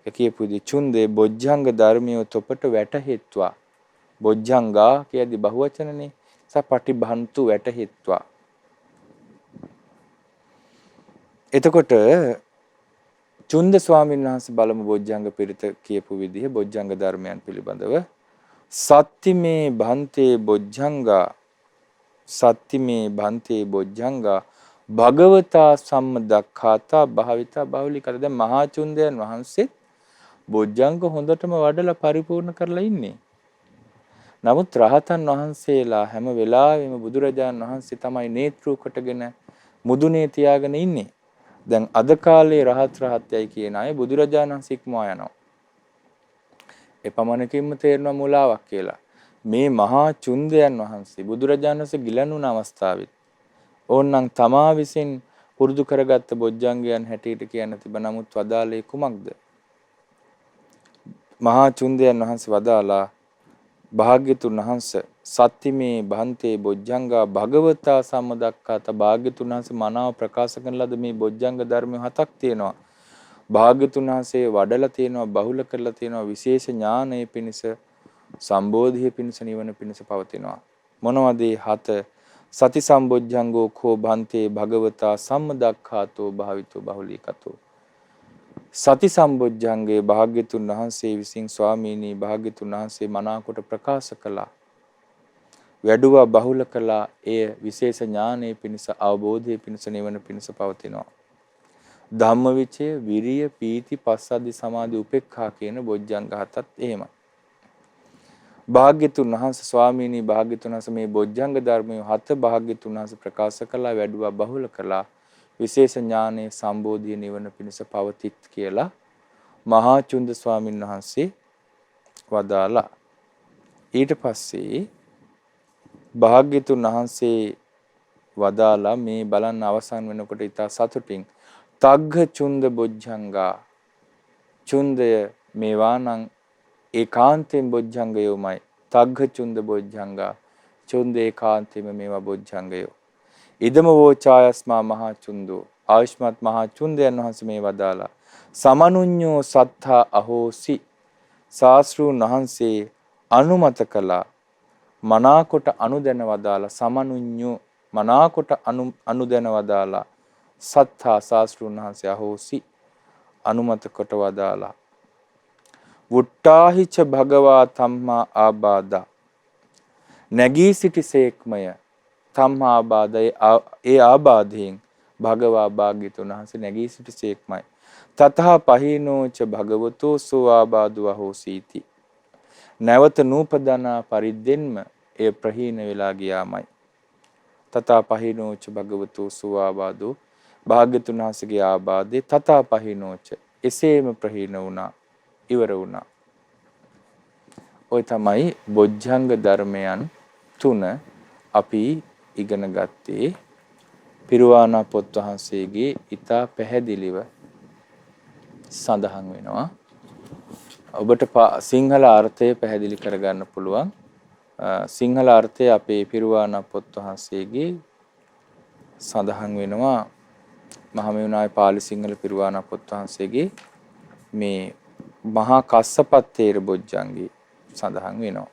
ඒ කියපු විදිහ චුන්දේ බොජ්ජංග ධර්මියෝ තොපට වැටහෙත්වා. බොජ්ජංගා කියද්දි බහුවචනනේ. සපටිභන්තු වැටහෙත්වා. එතකොට චුන්ද ස්වාමීන් වහන්සේ බලමු බොජ්ජංග පිරිත කියපු විදිහ බොජ්ජංග ධර්මයන් පිළිබඳව සත්තිමේ භන්තේ බොජ්ජංගා සත්තිමේ භන්තේ බොජ්ජංගා භගවතා සම්මදක්ඛාතා භාවිතා බහුලිකර. දැන් මහා චුන්දයන් වහන්සේත් බොජ්ජංග හොඳටම වඩලා පරිපූර්ණ කරලා ඉන්නේ. නමුත් රහතන් වහන්සේලා හැම වෙලාවෙම බුදුරජාණන් වහන්සේ තමයි නේත්‍රු කොටගෙන මුදුනේ තියාගෙන ඉන්නේ. දැන් අද කාලේ රහත්යයි කියන අය බුදුරජාණන් වහන්සේ ඉක්මවා යනවා. එපමණකින්ම තේරෙනවා මුලාවක් කියලා. මේ මහා චුන්දයන් වහන්සේ බුදුරජාණන් වහන්සේ ගිලනුන අවස්ථාවෙත් ඕන්නම් තමා විසින් පුරුදු කරගත්ත බොජ්ජංගයන් හැටියට කියන්න තිබ නමුත් වදාලේ කුමක්ද? මහා චුන්දයන් වහන්සේ වදාලා භාග්‍යතුන් වහන්සේ සත්‍තිමේ භන්තේ බොජ්ජංගා භගවතා සම්මදක්ඛාත භාග්‍යතුන් වහන්සේ මනාව ප්‍රකාශ කරන ලද මේ බොජ්ජංග ධර්ම 7ක් තියෙනවා. භාග්‍යතුන් වහන්සේ වඩලා තියෙනවා බහුල කරලා තියෙනවා විශේෂ ඥානයේ පිණිස සම්බෝධියේ පිණිස නිවන පිණිස පවතිනවා. මොනවද මේ 7? සති සම්බොජ්ජංගෝ කෝ භන්තේ භගවතා සම්මදක්ඛාතෝ භාවිතෝ බහුලීකතෝ. සති සම්බොජ්ජංගේ භාග්‍යතුන් වහන්සේ විසින් ස්වාමීනි භාග්‍යතුන් වහන්සේ මනාකොට ප්‍රකාශ කළා. වැඩුවා බහුල කළා. එය විශේෂ ඥානයේ පිණිස අවබෝධයේ පිණිස නිවන පිණිස පවතිනවා. ධම්මවිචය විරිය පීති පස්සද්ධි සමාධි උපේක්ඛා කියන බොජ්ජංග 7ත් එහෙමයි. භාග්‍යතුන් වහන්සේ ස්වාමීනි භාග්‍යතුන් වහන්සේ මේ බොජ්ජංග ධර්මයේ 7 භාග්‍යතුන් වහන්සේ ප්‍රකාශ කළා වැඩුවා බහුල කළා. විශේෂ ඥානයේ සම්බෝධිය නිවන පිණිස පවතිත් කියලා මහා චුන්ද ස්වාමීන් වහන්සේ වදාලා. ඊට පස්සේ භාග්‍යතුන් වහන්සේ වදාලා මේ බලන්න අවසන් වෙනකොට ඉතා සතුටින් තග්ග චුන්ද බොජ්ජංගා චුන්දය මේවා නම් ඒකාන්තයෙන් බොජ්ජංගයෝමයි. තග්ග චුන්ද බොජ්ජංගා චුන්ද ඒකාන්තයෙන්ම මේවා බොජ්ජංගයෝ. ඉදම වෝචායස්මා මහා චුන්දෝ ආයුෂ්මත් මහා චුන්දයන් වහන්සේ මේ වදාලා සමනුඤ්ඤෝ සත්තා අහෝසි ශාස්ත්‍රූන් වහන්සේ අනුමත කළා. මනාකොට අනුදැන වදාලා සමනුඤ්ඤෝ මනාකොට අනුදැන වදාලා සත්තා ශාස්ත්‍රුන් වහන්සේ අහෝසි අනුමත කොට වදාලා වුට්ටාහිච භගවා තම්මා ආබාධා නැගී සිටිසේක්මය තම්මා ආබාධය ඒ ආබාධයෙන් භගවා භාග්‍යතුන් වහන්සේ නැගී සිටිසේක්මයි තතහ පහිනෝච භගවතෝ සෝ ආබාධව හෝසීති නැවත නූපදනා පරිද්දෙන්ම එය ප්‍රහීන වෙලා ගියාමයි තථා පහිනෝච භගවතු සුවාබාදෝ භාග්‍යතුන් වහන්සේගේ ආබාධේ තථා පහිනෝච එසේම ප්‍රහීන වුණා ඉවර වුණා. ඔය තමයි බොජ්ජංග ධර්මයන් 3 අපි ඉගෙන ගත්තේ පිරුවානා පොත් වහන්සේගේ ඊටා පැහැදිලිව සඳහන් වෙනවා. ඔබට සිංහල අර්ථය පැහැදිලි කරගන්න පුළුවන්. සිංහල අර්ථය අපේ පිරුවානා පොත් වහන්සේගේ සඳහන් වෙනවා. මහමෙවුනාවේ පාලි සිංහල පිරුවානා පොත් වහන්සේගේ මේ මහා කස්සපත් තේර බොජ්ජංගේ සඳහන් වෙනවා.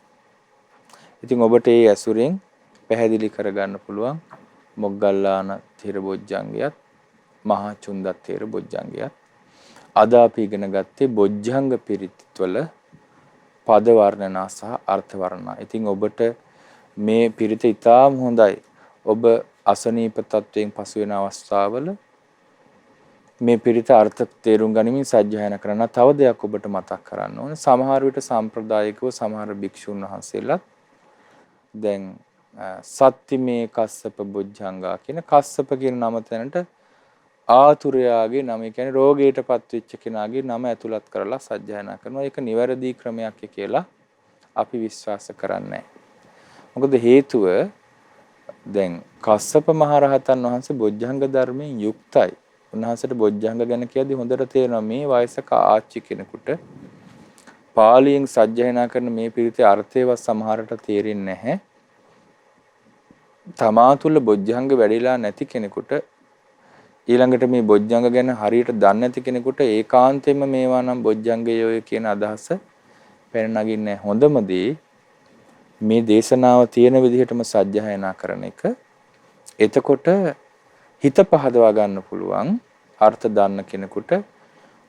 ඉතින් ඔබට ඒ ඇසුරෙන් පැහැදිලි කරගන්න පුළුවන් මොග්ගල්ලාන තේර බොජ්ජංගයත් මහා චුන්දත් තේර බොජ්ජංගයත්. අද අපි ඉගෙන ගත්තේ බොජ්ජංග පිරිත්වල පද වර්ණනා සහ අර්ථ වර්ණනා. ඉතින් ඔබට මේ පිරිත ඉතාම හොඳයි. ඔබ අසනීප තත්වයෙන් පසු වෙන අවස්ථාවල මේ පිරිත අර්ථ තේරුම් ගනිමින් සජ්ජායනා කරන තව දෙයක් ඔබට මතක් කරන්න ඕනේ. සමහර විට සම්ප්‍රදායිකව සමහර භික්ෂුන් වහන්සේලාත් දැන් සත්තිමේ කස්සප බොජ්ජංගා කියන කස්සප කියන නම තැනට ආතුරයාගේ නම, ඒ කියන්නේ රෝගයටපත් වෙච්ච කෙනාගේ නම ඇතුළත් කරලා සජ්ජායනා කරනවා. ඒක නිවැරදි ක්‍රමයක් කියලා අපි විශ්වාස කරන්නේ. මොකද හේතුව දැන් කස්සප මහරහතන් වහන්සේ බොජ්ජංග ධර්මයෙන් යුක්තයි. උන්වහන්සේට බොජ්ජංග ගැන කියද්දී හොඳට තේරෙනවා මේ වයසක ආච්චි කෙනෙකුට පාලියෙන් සජ්ජායනා කරන මේ පිරිතේ අර්ථයවත් සමහරට තේරෙන්නේ නැහැ. තමා තුළ බොජ්ජංග වැඩිලා නැති කෙනෙකුට ඊළඟට මේ බොජ්ජංග ගැන හරියට දන්නේ නැති කෙනෙකුට ඒකාන්තයෙන්ම මේවා නම් බොජ්ජංගයෝය කියන අදහස පැන නගින්නේ. හොඳම දේ මේ දේශනාව තියෙන විදිහටම සජ්ජායනා කරන එක. එතකොට හිත පහදවා ගන්න පුළුවන් අර්ථ දන්න කෙනෙකුට.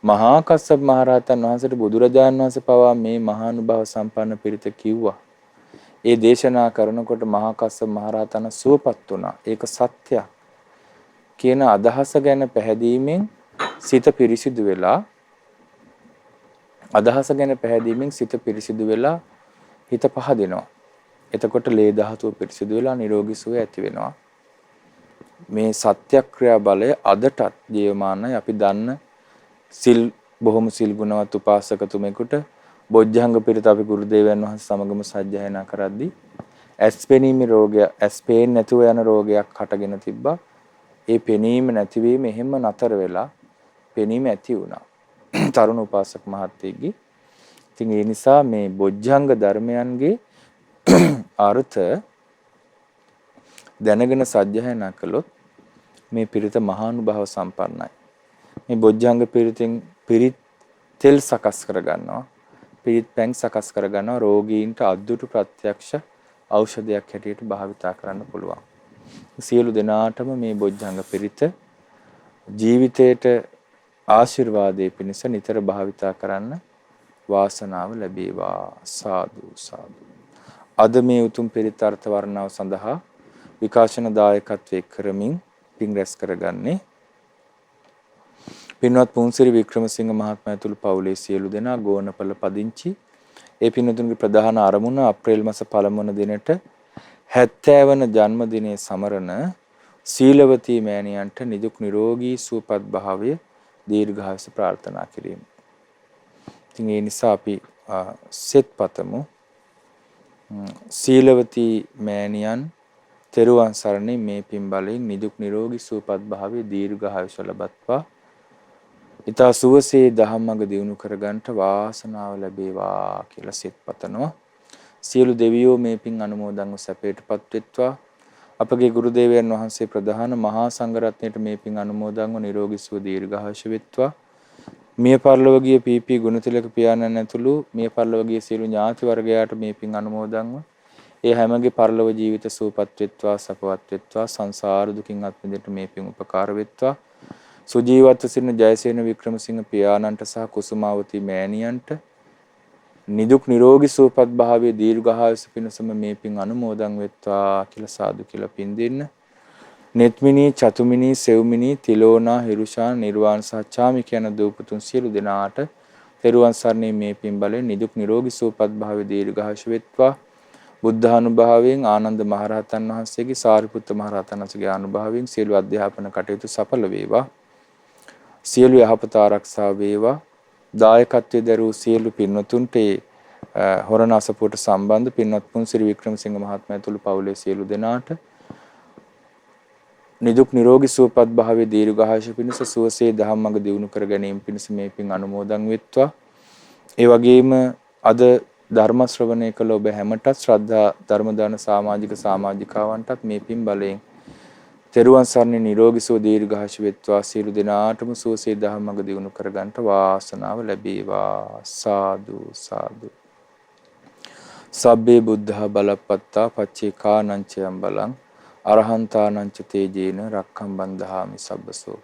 මහා කස්සප මහරහතන් වහන්සේට බුදුරජාණන් වහන්සේ පවා මේ මහානුභාව සම්පන්න පිරිත කිව්වා. ඒ දේශනා කරනකොට මහා කස්සප මහරහතන් සුවපත් වුණා. ඒක සත්‍යයක් කියන අදහස ගැන පැහැදීමෙන් සිත පිරිසිදු වෙලා හිත පහදිනවා. එතකොට ලේ ධාතුව පිරිසිදු වෙලා නිරෝගී සුවය ඇති වෙනවා. මේ සත්‍යක්‍රියා බලය අදටත් ජීවමානයි. අපි දන්න බොහොම සිල් ගුණවත් උපාසකතුමෙකුට බොජ්ජංග පිරිත අපි ගුරුදේවයන් වහන්සේ සමගම සජ්ජායනා කරද්දී ඇස් පෙනීමේ රෝගය, ඇස් පේන්නේ නැතුව යන රෝගයක් හටගෙන තිබ්බා. ඒ පෙනීම නැතිවීම එහෙම නතර වෙලා පෙනීම ඇති වුණා. තරුණ උපාසක මහත්තයෙක්ගේ. ඉතින් ඒ නිසා මේ බොජ්ජංග ධර්මයන්ගේ අර්ථ දැනගෙන සජ්ජායනා කළොත් මේ පිරිත මහානුභාව සම්පන්නයි. මේ බොජ්ජංග පිරිත් තෙල් සකස් කර ගන්නවා. පිරිත් පැන් සකස් කර ගන්නවා. රෝගීන්ට අද්දුටු ප්‍රත්‍යක්ෂ ඖෂධයක් හැටියට භාවිතා කරන්න පුළුවන්. සියලු දෙනාටම මේ බොජ්ජංග පිරිත ජීවිතයට ආශිර්වාදයේ පිණිස නිතර භාවිතා කරන්න වාසනාව ලැබේවා. සාදු සාදු. අද මේ උතුම් පිරිත් අර්ථ වර්ණාව සඳහා විකාශන දායකත්වයේ කරමින් පින් රැස් කරගන්නේ පින්වත් පුන්සිරි වික්‍රමසිංහ මහත්මයා ඇතුළු පවුලේ සියලු දෙනා ගෝනපල පදිංචි. ඒ පින්වතුන්ගේ ප්‍රධාන අරමුණ අප්‍රේල් මාස 1 වන දිනට 70 වන ජන්මදිනයේ සමරන සීලවතී මෑණියන්ට නිදුක් නිරෝගී සුවපත් භාවය දීර්ඝායුෂ ප්‍රාර්ථනා කිරීම. ඉතින් ඒ නිසා අපි සෙත් පතමු. සීලවතී මෑණියන් තෙරුවන් සරණින් මේ පින් බලයෙන් නිදුක් නිරෝගී සුවපත් භාවය දීර්ඝායුෂ ලබත්වා. ඊතා සුවසේ දහම්මඟ දියුණු කරගන්නට වාසනාව ලැබේවා කියලා සෙත් පතනවා. සියලු දෙවියෝ මේ පින් අනුමෝදන්ව සැපයටපත් වෙත්වා. අපගේ ගුරු දේවයන් වහන්සේ ප්‍රධාන මහා සංඝරත්නයට මේ පින් අනුමෝදන්ව නිරෝගී සුව දීර්ඝායුෂ වෙත්වා. මිය පරලොවගිය පීපී ගුණතිලක පියාණන් ඇතුළු මිය පරලොවගිය සියලු ඥාති වර්ගයාට මේ පින් අනුමෝදන්ව ඒ හැමගේ පරලොව ජීවිත සූපත් වෙත්වා සපවත් වෙත්වා සංසාර දුකින් අත් මිදෙන්න මේ පින් උපකාර වෙත්වා සුජීවත්ව සිටින ජයසේන වික්‍රමසිංහ පියාණන්ට සහ කුසුමාවතී මෑණියන්ට නිදුක් නිරෝගී සුවපත් භාවයේ දීර්ඝායුෂ පිණසම මේ පින් අනුමෝදන් වෙත්වා කියලා සාදු කියලා පින් දෙන්න. නෙත්මිනී චතුමිනී සෙව්මිනී තිලෝනා හිරුෂා නිර්වාණ සත්‍යාමි කියන දූපතුන් සියලු දෙනාට තෙරුවන් සරණේ මේ පින් බලයෙන් නිදුක් නිරෝගී සුවපත් භාවයේ දීර්ඝායුෂ වෙත්වා. බුද්ධානුභාවයෙන් ආනන්ද මහරහතන් වහන්සේගේ සාරිපුත්ත මහරහතන් වහන්සේගේ අනුභවයෙන් සියලු අධ්‍යාපන කටයුතු සඵල වේවා. සියලු යහපත ආරක්ෂා වේවා. දායකත්වයේ දරූ සියලු පින්වතුන්ට හොරණ අසපුවට සම්බන්ධ පින්වත් පුන්සිරි වික්‍රමසිංහ මහත්මයා ඇතුළු පවුලේ සියලු දෙනාට නිදුක් නිරෝගී සුවපත් භාවයේ දීර්ඝායුෂ පිණිස සුවසේ ධම්මඟ දියුණු කර ගැනීම පිණිස මේ පින් අනුමෝදන් වෙත්වා. ඒ වගේම අද ධර්ම ශ්‍රවණය කළ ඔබ හැමතත් ශ්‍රද්ධා ධර්ම දාන සමාජික සමාජිකාවන්ටත් මේ පින් බලයෙන් තෙරුවන් සරණේ නිරෝගී සුව දීර්ඝායුෂ වෙත්වා. සියලු දෙනාටම සුවසේ ධම්මඟ දියුණු කර ගන්නට වාසනාව ලැබේවා. සාදු සාදු. සබ්බේ බුද්ධා බලප්පත්තා පච්චේකානං චයං බලං අරහන්තානං ච තේජේන රක්ඛම් බන්ධාමි සබ්බසෝ.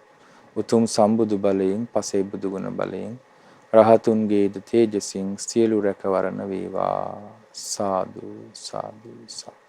උතුම් සම්බුදු බලයෙන් පසේ බුදු ගුණ බලයෙන් රහතුන්ගේද තේජසින් සියලු රැකවරණ වේවා. සාදු සාදු සාදු.